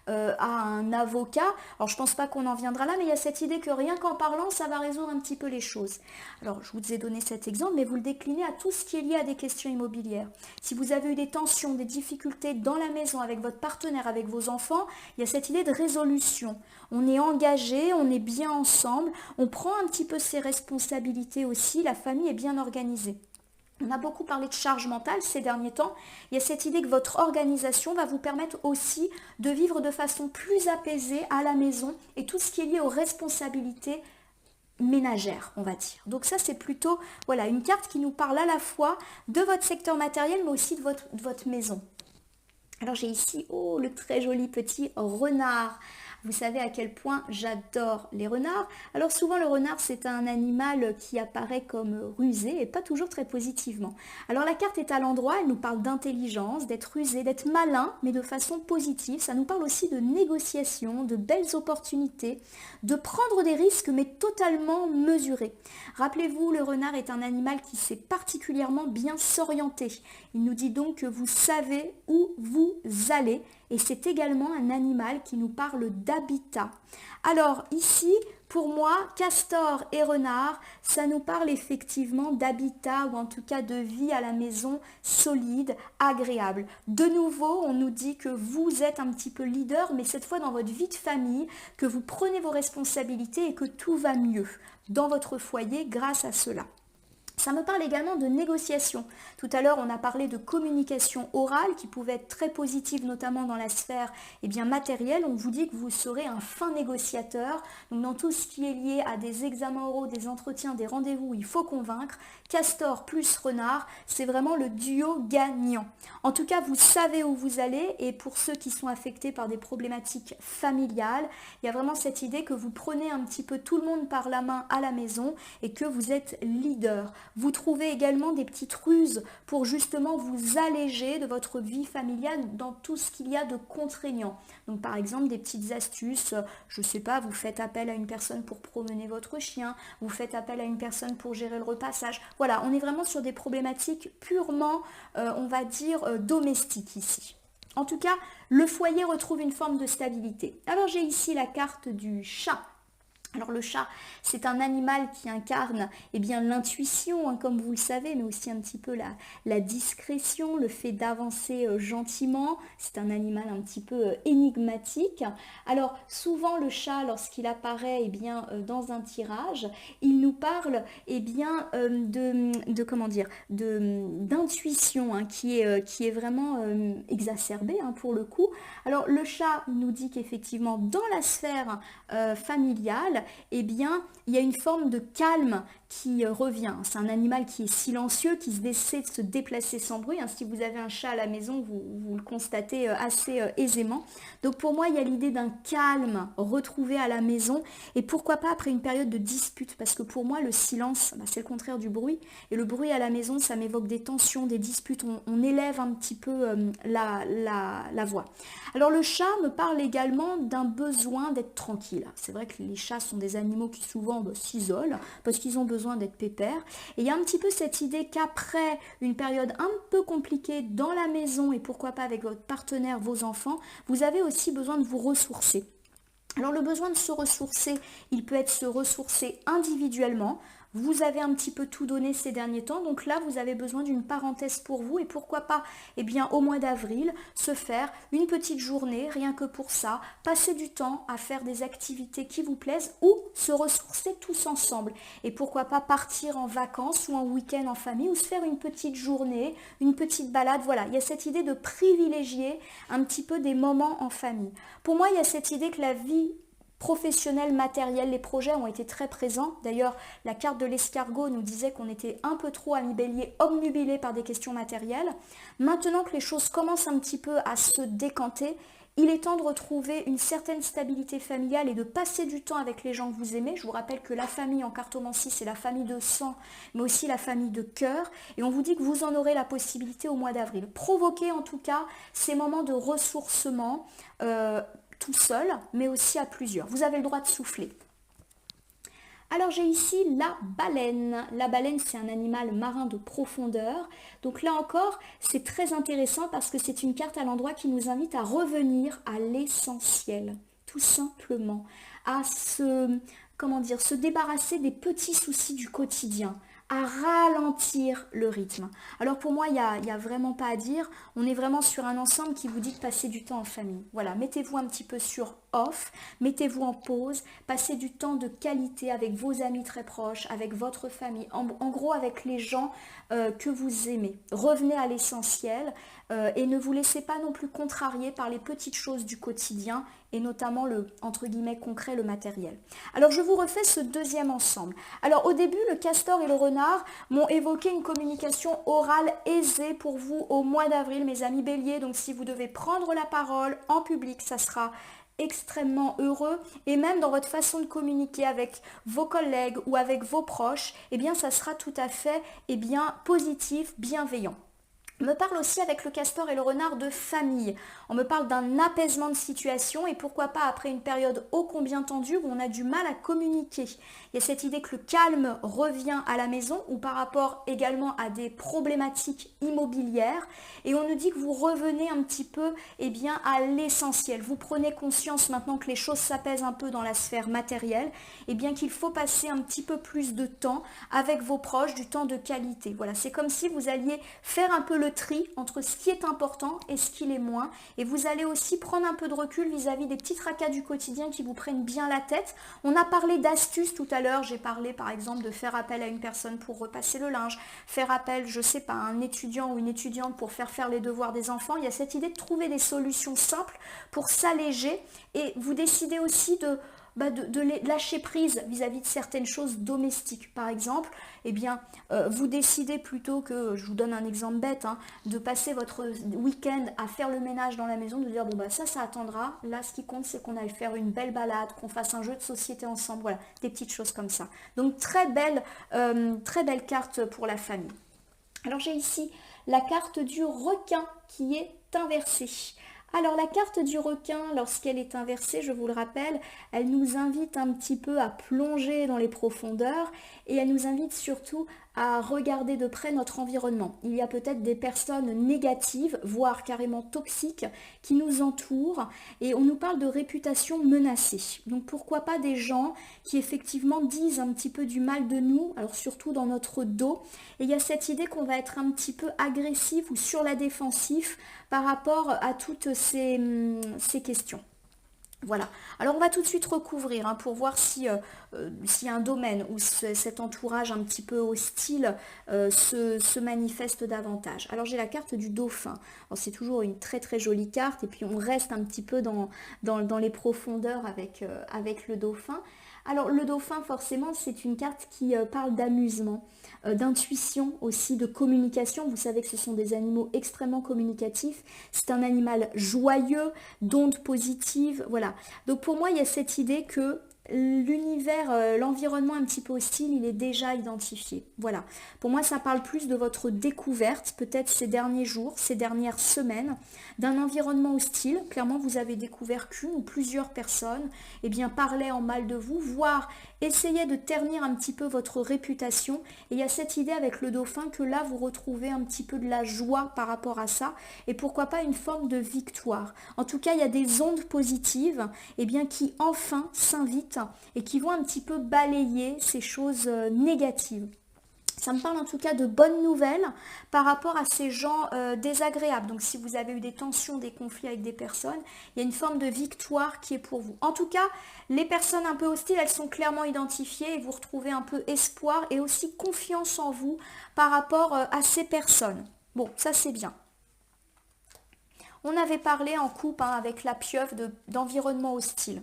à un avocat. Alors je pense pas qu'on en viendra là, mais il y a cette idée que rien qu'en parlant, ça va résoudre un petit peu les choses. Alors je vous ai donné cet exemple, mais vous le déclinez à tout ce qui est lié à des questions immobilières. Si vous avez eu des tensions, des difficultés dans la maison avec votre partenaire, avec vos enfants, il y a cette idée de résolution. On est engagé, on est bien ensemble, on prend un petit peu ses responsabilités aussi, la famille est bien organisée. On a beaucoup parlé de charge mentale ces derniers temps. Il y a cette idée que votre organisation va vous permettre aussi de vivre de façon plus apaisée à la maison et tout ce qui est lié aux responsabilités ménagères, on va dire. Donc ça, c'est plutôt voilà, une carte qui nous parle à la fois de votre secteur matériel, mais aussi de votre maison. Alors j'ai ici le très joli petit renard. Vous savez à quel point j'adore les renards. Alors souvent le renard c'est un animal qui apparaît comme rusé et pas toujours très positivement. Alors la carte est à l'endroit, elle nous parle d'intelligence, d'être rusé, d'être malin mais de façon positive. Ça nous parle aussi de négociation, de belles opportunités, de prendre des risques mais totalement mesurés. Rappelez-vous, le renard est un animal qui sait particulièrement bien s'orienter. Il nous dit donc que vous savez où vous allez. Et c'est également un animal qui nous parle d'habitat. Alors ici, pour moi, castor et renard, ça nous parle effectivement d'habitat ou en tout cas de vie à la maison solide, agréable. De nouveau, on nous dit que vous êtes un petit peu leader, mais cette fois dans votre vie de famille, que vous prenez vos responsabilités et que tout va mieux dans votre foyer grâce à cela. Ça me parle également de négociation. Tout à l'heure, on a parlé de communication orale qui pouvait être très positive, notamment dans la sphère matérielle. On vous dit que vous serez un fin négociateur. Donc dans tout ce qui est lié à des examens oraux, des entretiens, des rendez-vous, il faut convaincre. Castor plus renard, c'est vraiment le duo gagnant. En tout cas, vous savez où vous allez et pour ceux qui sont affectés par des problématiques familiales, il y a vraiment cette idée que vous prenez un petit peu tout le monde par la main à la maison et que vous êtes leader. Vous trouvez également des petites ruses pour justement vous alléger de votre vie familiale dans tout ce qu'il y a de contraignant. Donc par exemple des petites astuces, je ne sais pas, vous faites appel à une personne pour promener votre chien, vous faites appel à une personne pour gérer le repassage. Voilà, on est vraiment sur des problématiques purement, on va dire, domestiques ici. En tout cas, le foyer retrouve une forme de stabilité. Alors j'ai ici la carte du chat. Alors le chat, c'est un animal qui incarne eh bien l'intuition, hein, comme vous le savez, mais aussi un petit peu la discrétion, le fait d'avancer gentiment. C'est un animal un petit peu énigmatique. Alors souvent le chat, lorsqu'il apparaît eh bien, dans un tirage, il nous parle eh bien, comment dire, d'intuition hein, qui est vraiment exacerbée hein, pour le coup. Alors le chat nous dit qu'effectivement dans la sphère familiale, eh bien, il y a une forme de calme qui revient. C'est un animal qui est silencieux, qui essaie de se déplacer sans bruit. Hein. Si vous avez un chat à la maison, vous le constatez assez aisément. Donc pour moi, il y a l'idée d'un calme retrouvé à la maison. Et pourquoi pas après une période de dispute? Parce que pour moi, le silence, c'est le contraire du bruit. Et le bruit à la maison, ça m'évoque des tensions, des disputes. On élève un petit peu la voix. Alors le chat me parle également d'un besoin d'être tranquille. C'est vrai que les chats sont des animaux qui souvent s'isolent parce qu'ils ont besoin d'être pépères. Et il y a un petit peu cette idée qu'après une période un peu compliquée dans la maison et pourquoi pas avec votre partenaire, vos enfants, vous avez aussi besoin de vous ressourcer. Alors le besoin de se ressourcer, il peut être se ressourcer individuellement. Vous avez un petit peu tout donné ces derniers temps, donc là vous avez besoin d'une parenthèse pour vous et pourquoi pas, eh bien au mois d'avril, se faire une petite journée, rien que pour ça, passer du temps à faire des activités qui vous plaisent ou se ressourcer tous ensemble. Et pourquoi pas partir en vacances ou en week-end en famille ou se faire une petite journée, une petite balade, voilà. Il y a cette idée de privilégier un petit peu des moments en famille. Pour moi, il y a cette idée que la vie professionnel, matériel, les projets ont été très présents. D'ailleurs, la carte de l'escargot nous disait qu'on était un peu trop ami Bélier, obnubilé par des questions matérielles. Maintenant que les choses commencent un petit peu à se décanter, il est temps de retrouver une certaine stabilité familiale et de passer du temps avec les gens que vous aimez. Je vous rappelle que la famille en cartomancie, c'est la famille de sang, mais aussi la famille de cœur. Et on vous dit que vous en aurez la possibilité au mois d'avril. Provoquez en tout cas ces moments de ressourcement tout seul, mais aussi à plusieurs. Vous avez le droit de souffler. Alors j'ai ici la baleine. La baleine, c'est un animal marin de profondeur. Donc là encore, c'est très intéressant parce que c'est une carte à l'endroit qui nous invite à revenir à l'essentiel, tout simplement, à se débarrasser des petits soucis du quotidien, à ralentir le rythme. Alors pour moi, il n'y a vraiment pas à dire. On est vraiment sur un ensemble qui vous dit de passer du temps en famille. Voilà, mettez-vous un petit peu sur off, mettez-vous en pause, passez du temps de qualité avec vos amis très proches, avec votre famille, en gros avec les gens que vous aimez. Revenez à l'essentiel et ne vous laissez pas non plus contrarier par les petites choses du quotidien et notamment le, entre guillemets, concret, le matériel. Alors je vous refais ce deuxième ensemble. Alors au début, le castor et le renard m'ont évoqué une communication orale aisée pour vous au mois d'avril, mes amis béliers. Donc si vous devez prendre la parole en public, ça sera extrêmement heureux et même dans votre façon de communiquer avec vos collègues ou avec vos proches, eh bien ça sera tout à fait positif, bienveillant. On me parle aussi avec le castor et le renard de famille. On me parle d'un apaisement de situation et pourquoi pas après une période ô combien tendue où on a du mal à communiquer. Il y a cette idée que le calme revient à la maison ou par rapport également à des problématiques immobilières et on nous dit que vous revenez un petit peu à l'essentiel. Vous prenez conscience maintenant que les choses s'apaisent un peu dans la sphère matérielle et bien qu'il faut passer un petit peu plus de temps avec vos proches, du temps de qualité. Voilà, c'est comme si vous alliez faire un peu le tri entre ce qui est important et ce qui l'est moins et vous allez aussi prendre un peu de recul vis-à-vis des petits tracas du quotidien qui vous prennent bien la tête. On a parlé d'astuces tout à l'heure, j'ai parlé par exemple de faire appel à une personne pour repasser le linge, faire appel, je sais pas, à un étudiant ou une étudiante pour faire les devoirs des enfants. Il y a cette idée de trouver des solutions simples pour s'alléger et vous décidez aussi de lâcher prise vis-à-vis de certaines choses domestiques. Par exemple, vous décidez plutôt que, je vous donne un exemple bête, de passer votre week-end à faire le ménage dans la maison, de dire ça attendra. Là, ce qui compte, c'est qu'on aille faire une belle balade, qu'on fasse un jeu de société ensemble. Voilà, des petites choses comme ça. Donc très belle carte pour la famille. Alors j'ai ici la carte du requin qui est inversée. Alors la carte du requin, lorsqu'elle est inversée, je vous le rappelle, elle nous invite un petit peu à plonger dans les profondeurs et elle nous invite surtout à regarder de près notre environnement. Il y a peut-être des personnes négatives, voire carrément toxiques, qui nous entourent et on nous parle de réputation menacée. Donc pourquoi pas des gens qui effectivement disent un petit peu du mal de nous, alors surtout dans notre dos. Et il y a cette idée qu'on va être un petit peu agressif ou sur la défensive par rapport à toutes ces questions. Voilà, alors on va tout de suite recouvrir pour voir s'il y a un domaine où cet entourage un petit peu hostile se manifeste davantage. Alors j'ai la carte du dauphin. C'est toujours une très très jolie carte et puis on reste un petit peu dans les profondeurs avec le dauphin. Alors le dauphin forcément c'est une carte qui parle d'amusement, d'intuition aussi, de communication. Vous savez que ce sont des animaux extrêmement communicatifs. C'est un animal joyeux, d'ondes positives, voilà. Donc pour moi il y a cette idée que l'univers, l'environnement un petit peu hostile, il est déjà identifié. Voilà. Pour moi, ça parle plus de votre découverte, peut-être ces derniers jours, ces dernières semaines, d'un environnement hostile. Clairement, vous avez découvert qu'une ou plusieurs personnes, parlaient en mal de vous, voire essayaient de ternir un petit peu votre réputation. Et il y a cette idée avec le dauphin que là, vous retrouvez un petit peu de la joie par rapport à ça. Et pourquoi pas une forme de victoire. En tout cas, il y a des ondes positives, qui enfin s'invitent et qui vont un petit peu balayer ces choses négatives. Ça me parle en tout cas de bonnes nouvelles par rapport à ces gens désagréables. Donc si vous avez eu des tensions, des conflits avec des personnes, il y a une forme de victoire qui est pour vous. En tout cas, les personnes un peu hostiles, elles sont clairement identifiées et vous retrouvez un peu espoir et aussi confiance en vous par rapport à ces personnes. Bon, ça c'est bien. On avait parlé en couple avec la pieuvre d'environnement hostile.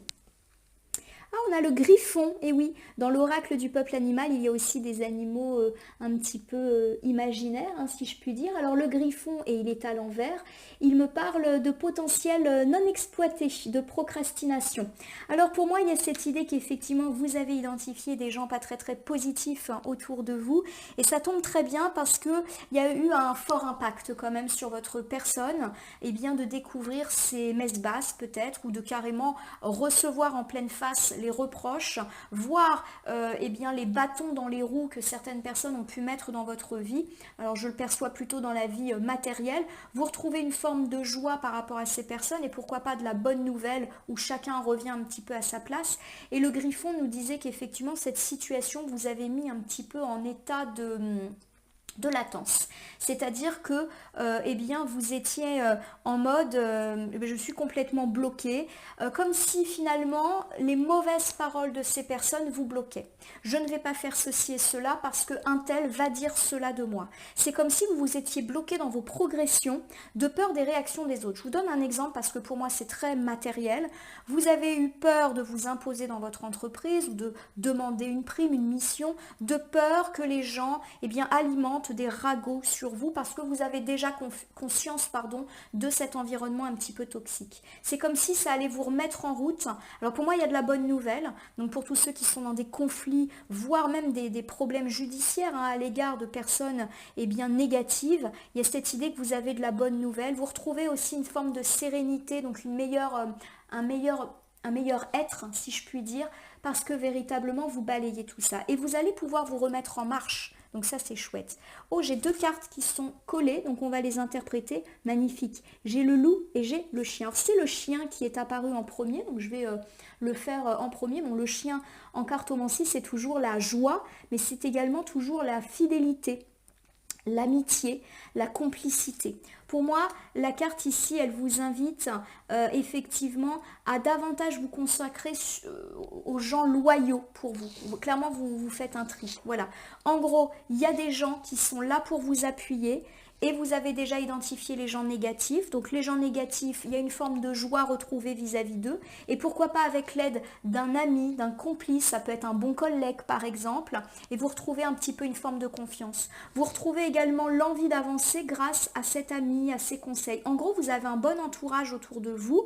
Ah, on a le griffon, et oui, dans l'oracle du peuple animal, il y a aussi des animaux un petit peu imaginaires, si je puis dire. Alors le griffon, et il est à l'envers, il me parle de potentiel non exploité, de procrastination. Alors pour moi, il y a cette idée qu'effectivement, vous avez identifié des gens pas très très positifs autour de vous, et ça tombe très bien parce qu'il y a eu un fort impact quand même sur votre personne, de découvrir ces messes basses peut-être, ou de carrément recevoir en pleine face les reproches, voire les bâtons dans les roues que certaines personnes ont pu mettre dans votre vie. Alors je le perçois plutôt dans la vie matérielle. Vous retrouvez une forme de joie par rapport à ces personnes et pourquoi pas de la bonne nouvelle où chacun revient un petit peu à sa place. Et le griffon nous disait qu'effectivement cette situation vous avait mis un petit peu en état de latence. C'est-à-dire que vous étiez en mode je suis complètement bloqué, comme si finalement les mauvaises paroles de ces personnes vous bloquaient. Je ne vais pas faire ceci et cela parce qu'un tel va dire cela de moi. C'est comme si vous vous étiez bloqué dans vos progressions de peur des réactions des autres. Je vous donne un exemple parce que pour moi c'est très matériel. Vous avez eu peur de vous imposer dans votre entreprise ou de demander une prime, une mission, de peur que les gens alimentent des ragots sur vous parce que vous avez déjà conscience de cet environnement un petit peu toxique. C'est comme si ça allait vous remettre en route. Alors pour moi, il y a de la bonne nouvelle. Donc pour tous ceux qui sont dans des conflits, voire même des problèmes judiciaires à l'égard de personnes négatives, il y a cette idée que vous avez de la bonne nouvelle. Vous retrouvez aussi une forme de sérénité, donc un meilleur être, si je puis dire, parce que véritablement vous balayez tout ça. Et vous allez pouvoir vous remettre en marche. Donc ça c'est chouette. Oh, j'ai deux cartes qui sont collées, donc on va les interpréter. Magnifique. J'ai le loup et j'ai le chien. C'est le chien qui est apparu en premier, donc je vais le faire en premier. Bon, le chien en cartomancie, c'est toujours la joie, mais c'est également toujours la fidélité, l'amitié, la complicité. Pour moi, la carte ici, elle vous invite effectivement à davantage vous consacrer aux gens loyaux pour vous. Clairement, vous faites un tri. Voilà. En gros, il y a des gens qui sont là pour vous appuyer et vous avez déjà identifié les gens négatifs. Donc les gens négatifs, il y a une forme de joie retrouvée vis-à-vis d'eux. Et pourquoi pas avec l'aide d'un ami, d'un complice, ça peut être un bon collègue par exemple, et vous retrouvez un petit peu une forme de confiance. Vous retrouvez également l'envie d'avancer grâce à cet ami, à ses conseils. En gros, vous avez un bon entourage autour de vous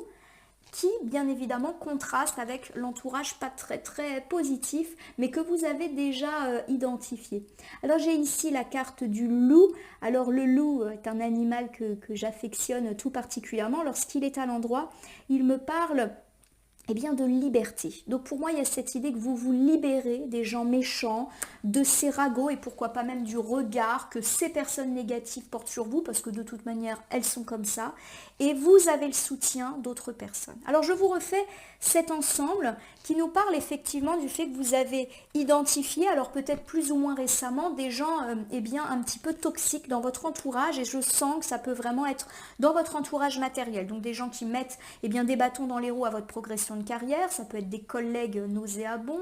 qui, bien évidemment, contraste avec l'entourage pas très très positif, mais que vous avez déjà identifié. Alors j'ai ici la carte du loup. Alors le loup est un animal que j'affectionne tout particulièrement. Lorsqu'il est à l'endroit, il me parle eh bien de liberté. Donc pour moi, il y a cette idée que vous vous libérez des gens méchants, de ces ragots et pourquoi pas même du regard que ces personnes négatives portent sur vous, parce que de toute manière, elles sont comme ça, et vous avez le soutien d'autres personnes. Alors je vous refais cet ensemble qui nous parle effectivement du fait que vous avez identifié, alors peut-être plus ou moins récemment, des gens eh bien un petit peu toxiques dans votre entourage, et je sens que ça peut vraiment être dans votre entourage matériel, donc des gens qui mettent eh bien, des bâtons dans les roues à votre progression de carrière, ça peut être des collègues nauséabonds,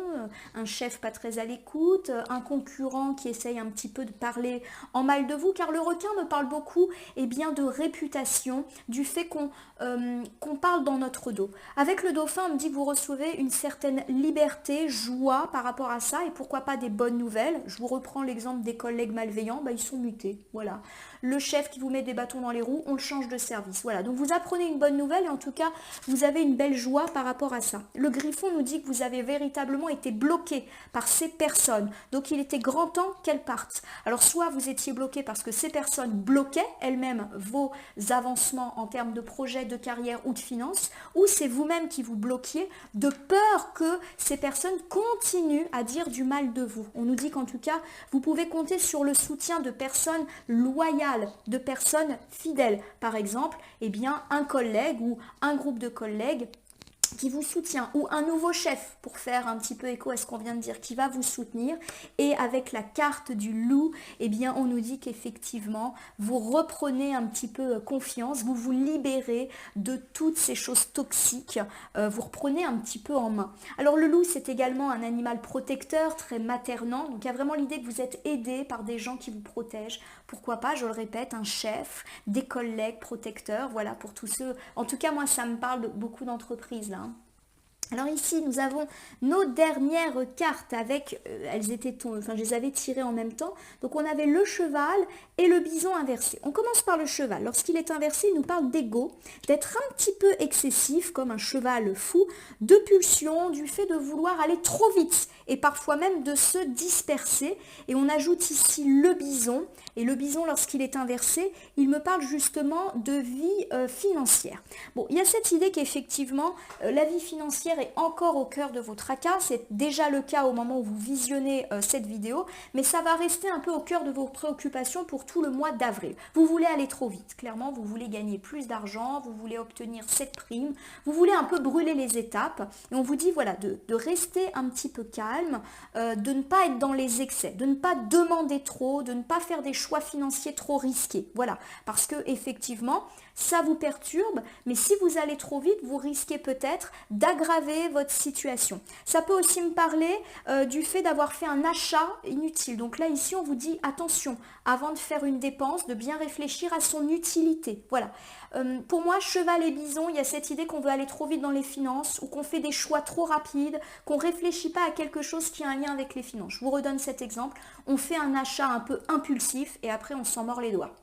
un chef pas très à l'écoute, un concurrent qui essaye un petit peu de parler en mal de vous, car le requin me parle beaucoup eh bien, de réputation, du fait qu'on parle dans notre dos. Avec le dauphin, on me dit que vous recevez une certaine liberté, joie par rapport à ça, et pourquoi pas des bonnes nouvelles. Je vous reprends l'exemple des collègues malveillants, ils sont mutés, voilà. Le chef qui vous met des bâtons dans les roues, on le change de service, voilà. Donc vous apprenez une bonne nouvelle, et en tout cas, vous avez une belle joie par rapport à ça. Le griffon nous dit que vous avez véritablement été bloqué par ces personnes, donc il était grand temps qu'elles partent. Alors soit vous étiez bloqué parce que ces personnes bloquaient elles-mêmes vos avancements en termes de projet, de carrière ou de finances, ou c'est vous-même qui vous bloquiez de peur que ces personnes continuent à dire du mal de vous. On nous dit qu'en tout cas, vous pouvez compter sur le soutien de personnes loyales, de personnes fidèles. Par exemple, eh bien, un collègue ou un groupe de collègues qui vous soutient, ou un nouveau chef, pour faire un petit peu écho à ce qu'on vient de dire, qui va vous soutenir. Et avec la carte du loup, eh bien on nous dit qu'effectivement vous reprenez un petit peu confiance, vous vous libérez de toutes ces choses toxiques, vous reprenez un petit peu en main. Alors le loup, c'est également un animal protecteur, très maternant, donc il y a vraiment l'idée que vous êtes aidé par des gens qui vous protègent. Pourquoi pas, je le répète, un chef, des collègues protecteurs, voilà, pour tous ceux, en tout cas moi ça me parle de beaucoup d'entreprises là. Alors ici, nous avons nos dernières cartes avec, elles étaient, enfin je les avais tirées en même temps. Donc on avait le cheval et le bison inversé. On commence par le cheval. Lorsqu'il est inversé, il nous parle d'ego, d'être un petit peu excessif comme un cheval fou, de pulsion, du fait de vouloir aller trop vite et parfois même de se disperser. Et on ajoute ici le bison. Et le bison, lorsqu'il est inversé, il me parle justement de vie financière. Bon, il y a cette idée qu'effectivement, la vie financière est encore au cœur de vos tracas. C'est déjà le cas au moment où vous visionnez cette vidéo, mais ça va rester un peu au cœur de vos préoccupations pour tout le mois d'avril. Vous voulez aller trop vite, clairement, vous voulez gagner plus d'argent, vous voulez obtenir cette prime, vous voulez un peu brûler les étapes, et on vous dit voilà, de rester un petit peu calme, de ne pas être dans les excès, de ne pas demander trop, de ne pas faire des choix financiers trop risqués, voilà, parce que effectivement, ça vous perturbe, mais si vous allez trop vite, vous risquez peut-être d'aggraver votre situation. Ça peut aussi me parler du fait d'avoir fait un achat inutile. Donc là, ici, on vous dit attention, avant de faire une dépense, de bien réfléchir à son utilité. Voilà. Pour moi, cheval et bison, il y a cette idée qu'on veut aller trop vite dans les finances ou qu'on fait des choix trop rapides, qu'on ne réfléchit pas à quelque chose qui a un lien avec les finances. Je vous redonne cet exemple. On fait un achat un peu impulsif et après, on s'en mord les doigts.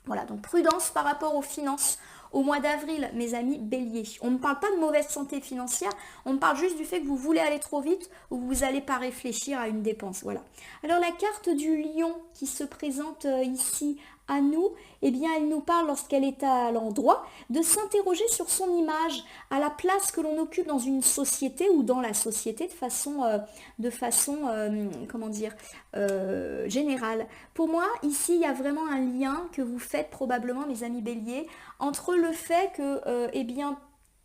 Voilà, donc prudence par rapport aux finances au mois d'avril, mes amis béliers. On ne parle pas de mauvaise santé financière, on parle juste du fait que vous voulez aller trop vite ou vous n'allez pas réfléchir à une dépense. Voilà. Alors la carte du lion qui se présente ici à nous, eh bien elle nous parle lorsqu'elle est à l'endroit de s'interroger sur son image, à la place que l'on occupe dans une société ou dans la société de façon comment dire, générale. Pour moi, ici, il y a vraiment un lien que vous faites probablement, mes amis béliers, entre le fait que, eh bien,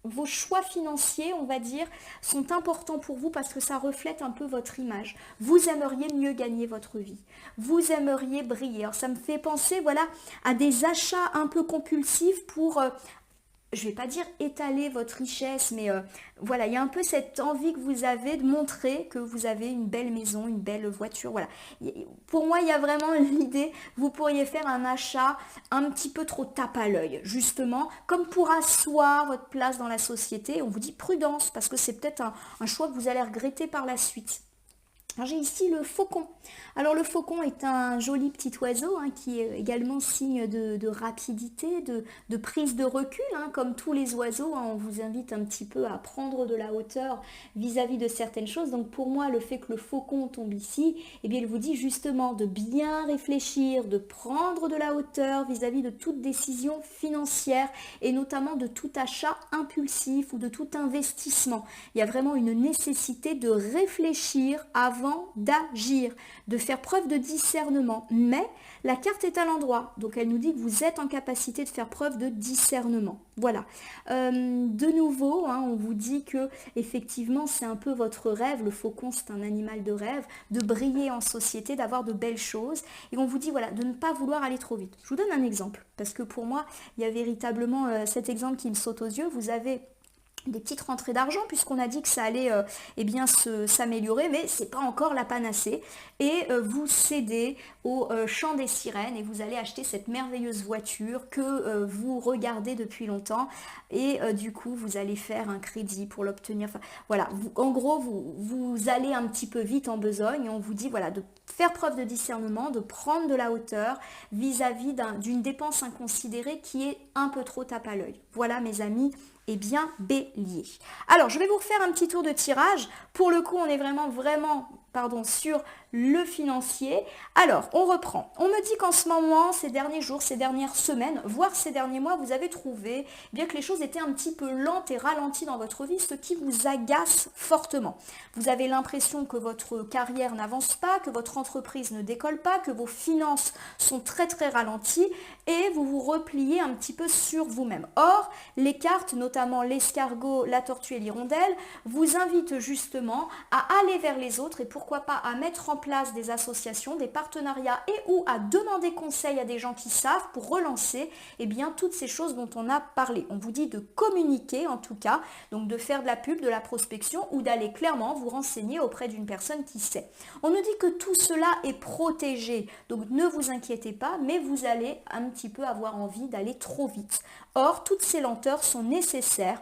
vos choix financiers, on va dire, sont importants pour vous parce que ça reflète un peu votre image. Vous aimeriez mieux gagner votre vie. Vous aimeriez briller. Alors ça me fait penser, voilà, à des achats un peu compulsifs pour je ne vais pas dire étaler votre richesse, mais voilà, il y a un peu cette envie que vous avez de montrer que vous avez une belle maison, une belle voiture, voilà. Pour moi, il y a vraiment l'idée, vous pourriez faire un achat un petit peu trop tape à l'œil, justement, comme pour asseoir votre place dans la société. On vous dit prudence, parce que c'est peut-être un choix que vous allez regretter par la suite. Alors j'ai ici le faucon. Alors le faucon est un joli petit oiseau qui est également signe de rapidité, de prise de recul, comme tous les oiseaux. On vous invite un petit peu à prendre de la hauteur vis-à-vis de certaines choses. Donc pour moi, le fait que le faucon tombe ici, eh bien il vous dit justement de bien réfléchir, de prendre de la hauteur vis-à-vis de toute décision financière et notamment de tout achat impulsif ou de tout investissement. Il y a vraiment une nécessité de réfléchir avant d'agir, de faire preuve de discernement. Mais la carte est à l'endroit, donc elle nous dit que vous êtes en capacité de faire preuve de discernement. Voilà. De nouveau, on vous dit que effectivement c'est un peu votre rêve. Le faucon, c'est un animal de rêve, de briller en société, d'avoir de belles choses. Et on vous dit voilà, de ne pas vouloir aller trop vite. Je vous donne un exemple, parce que pour moi, il y a véritablement cet exemple qui me saute aux yeux. Vous avez des petites rentrées d'argent puisqu'on a dit que ça allait s'améliorer, mais c'est pas encore la panacée, et vous cédez au chant des sirènes et vous allez acheter cette merveilleuse voiture que vous regardez depuis longtemps, et du coup vous allez faire un crédit pour l'obtenir. Enfin, voilà, en gros vous allez un petit peu vite en besogne, et on vous dit voilà de faire preuve de discernement, de prendre de la hauteur vis-à-vis d'une dépense inconsidérée qui est un peu trop tape à l'œil. Voilà mes amis, et bien bélier. Alors je vais vous refaire un petit tour de tirage. Pour le coup on est vraiment sur le financier. Alors on reprend. On me dit qu'en ce moment, ces derniers jours, ces dernières semaines, voire ces derniers mois, vous avez trouvé bien que les choses étaient un petit peu lentes et ralenties dans votre vie, ce qui vous agace fortement. Vous avez l'impression que votre carrière n'avance pas, que votre entreprise ne décolle pas, que vos finances sont très très ralenties, et vous vous repliez un petit peu sur vous-même. Or, les cartes, notamment l'escargot, la tortue et l'hirondelle, vous invitent justement à aller vers les autres, et pourquoi pas à mettre en place des associations, des partenariats, et ou à demander conseil à des gens qui savent pour relancer toutes ces choses dont on a parlé. On vous dit de communiquer en tout cas, donc de faire de la pub, de la prospection, ou d'aller clairement vous renseigner auprès d'une personne qui sait. On nous dit que tout cela est protégé, donc ne vous inquiétez pas, mais vous allez un petit peu avoir envie d'aller trop vite. Or, toutes ces lenteurs sont nécessaires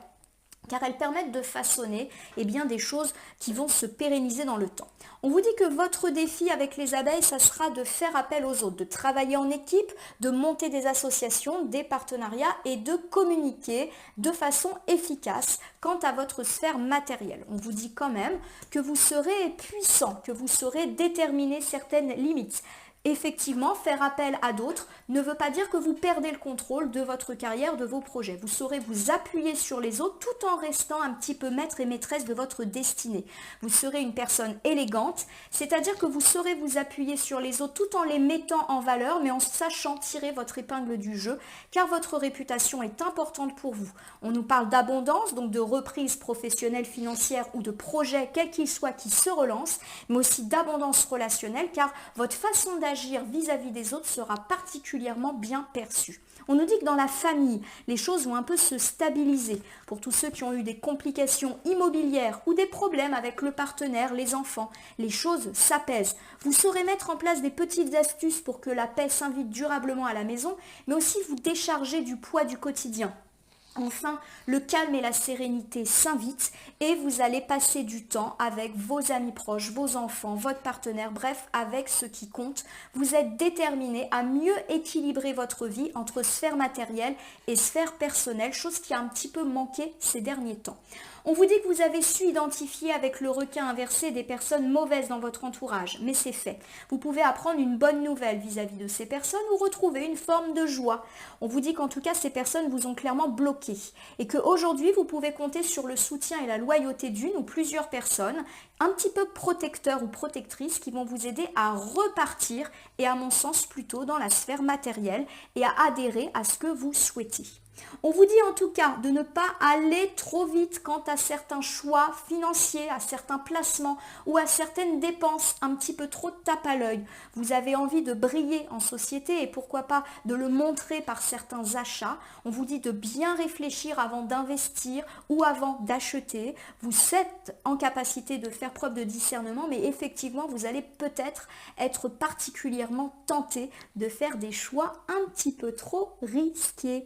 car elles permettent de façonner des choses qui vont se pérenniser dans le temps. On vous dit que votre défi avec les abeilles, ça sera de faire appel aux autres, de travailler en équipe, de monter des associations, des partenariats et de communiquer de façon efficace quant à votre sphère matérielle. On vous dit quand même que vous serez puissant, que vous saurez déterminer certaines limites. Effectivement, faire appel à d'autres ne veut pas dire que vous perdez le contrôle de votre carrière, de vos projets. Vous saurez vous appuyer sur les autres tout en restant un petit peu maître et maîtresse de votre destinée. Vous serez une personne élégante, c'est-à-dire que vous saurez vous appuyer sur les autres tout en les mettant en valeur, mais en sachant tirer votre épingle du jeu, car votre réputation est importante pour vous. On nous parle d'abondance, donc de reprise professionnelle, financière ou de projet, quel qu'il soit, qui se relance, mais aussi d'abondance relationnelle, car votre façon d'agir vis-à-vis des autres sera particulièrement bien perçue. On nous dit que dans la famille, les choses vont un peu se stabiliser. Pour tous ceux qui ont eu des complications immobilières ou des problèmes avec le partenaire, les enfants, les choses s'apaisent. Vous saurez mettre en place des petites astuces pour que la paix s'invite durablement à la maison, mais aussi vous décharger du poids du quotidien. Enfin, le calme et la sérénité s'invitent et vous allez passer du temps avec vos amis proches, vos enfants, votre partenaire, bref, avec ce qui compte. Vous êtes déterminé à mieux équilibrer votre vie entre sphère matérielle et sphère personnelle, chose qui a un petit peu manqué ces derniers temps. On vous dit que vous avez su identifier avec le requin inversé des personnes mauvaises dans votre entourage, mais c'est fait. Vous pouvez apprendre une bonne nouvelle vis-à-vis de ces personnes ou retrouver une forme de joie. On vous dit qu'en tout cas, ces personnes vous ont clairement bloqué et qu'aujourd'hui, vous pouvez compter sur le soutien et la loyauté d'une ou plusieurs personnes, un petit peu protecteurs ou protectrices qui vont vous aider à repartir et à mon sens plutôt dans la sphère matérielle et à adhérer à ce que vous souhaitez. On vous dit en tout cas de ne pas aller trop vite quant à certains choix financiers, à certains placements ou à certaines dépenses un petit peu trop tape à l'œil. Vous avez envie de briller en société et pourquoi pas de le montrer par certains achats. On vous dit de bien réfléchir avant d'investir ou avant d'acheter. Vous êtes en capacité de faire preuve de discernement, mais effectivement vous allez peut-être être particulièrement tenté de faire des choix un petit peu trop risqués.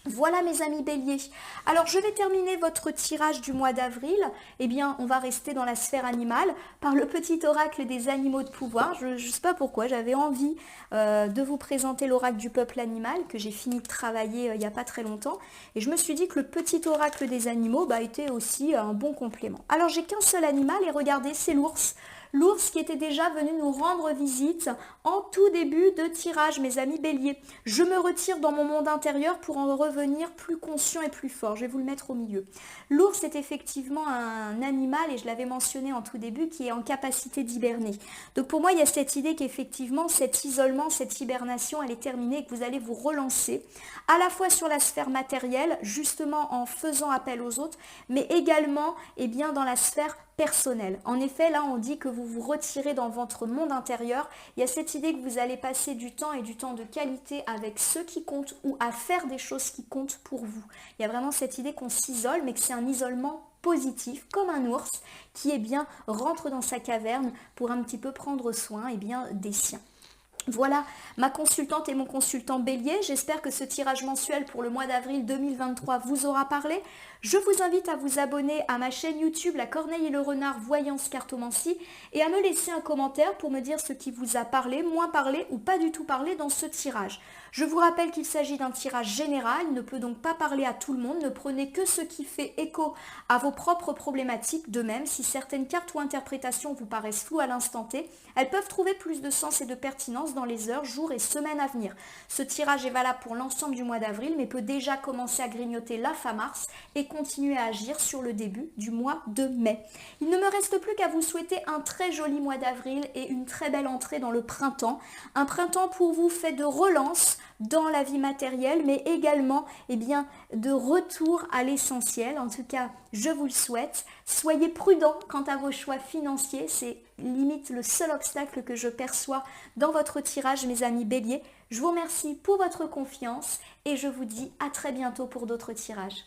Voilà mes amis béliers. Alors je vais terminer votre tirage du mois d'avril. Eh bien on va rester dans la sphère animale par le petit oracle des animaux de pouvoir. Je ne sais pas pourquoi, j'avais envie de vous présenter l'oracle du peuple animal que j'ai fini de travailler il n'y a pas très longtemps. Et je me suis dit que le petit oracle des animaux était aussi un bon complément. Alors j'ai qu'un seul animal et regardez, c'est l'ours. L'ours qui était déjà venu nous rendre visite en tout début de tirage, mes amis béliers. Je me retire dans mon monde intérieur pour en revenir plus conscient et plus fort. Je vais vous le mettre au milieu. L'ours est effectivement un animal, et je l'avais mentionné en tout début, qui est en capacité d'hiberner. Donc pour moi, il y a cette idée qu'effectivement, cet isolement, cette hibernation, elle est terminée et que vous allez vous relancer à la fois sur la sphère matérielle, justement en faisant appel aux autres, mais également dans la sphère personnelle. En effet, là, on dit que vous vous retirez dans votre monde intérieur. Il y a cette idée que vous allez passer du temps et du temps de qualité avec ceux qui comptent ou à faire des choses qui comptent pour vous. Il y a vraiment cette idée qu'on s'isole, mais que c'est un isolement positif, comme un ours qui rentre dans sa caverne pour un petit peu prendre soin des siens. Voilà ma consultante et mon consultant bélier. J'espère que ce tirage mensuel pour le mois d'avril 2023 vous aura parlé. Je vous invite à vous abonner à ma chaîne YouTube La Corneille et le Renard Voyance Cartomancie et à me laisser un commentaire pour me dire ce qui vous a parlé, moins parlé ou pas du tout parlé dans ce tirage. Je vous rappelle qu'il s'agit d'un tirage général, il ne peut donc pas parler à tout le monde, ne prenez que ce qui fait écho à vos propres problématiques. De même, si certaines cartes ou interprétations vous paraissent floues à l'instant T, elles peuvent trouver plus de sens et de pertinence dans les heures, jours et semaines à venir. Ce tirage est valable pour l'ensemble du mois d'avril, mais peut déjà commencer à grignoter la fin mars et continuer à agir sur le début du mois de mai. Il ne me reste plus qu'à vous souhaiter un très joli mois d'avril et une très belle entrée dans le printemps. Un printemps pour vous fait de relance dans la vie matérielle, mais également de retour à l'essentiel. En tout cas, je vous le souhaite. Soyez prudents quant à vos choix financiers. C'est limite le seul obstacle que je perçois dans votre tirage, mes amis béliers. Je vous remercie pour votre confiance et je vous dis à très bientôt pour d'autres tirages.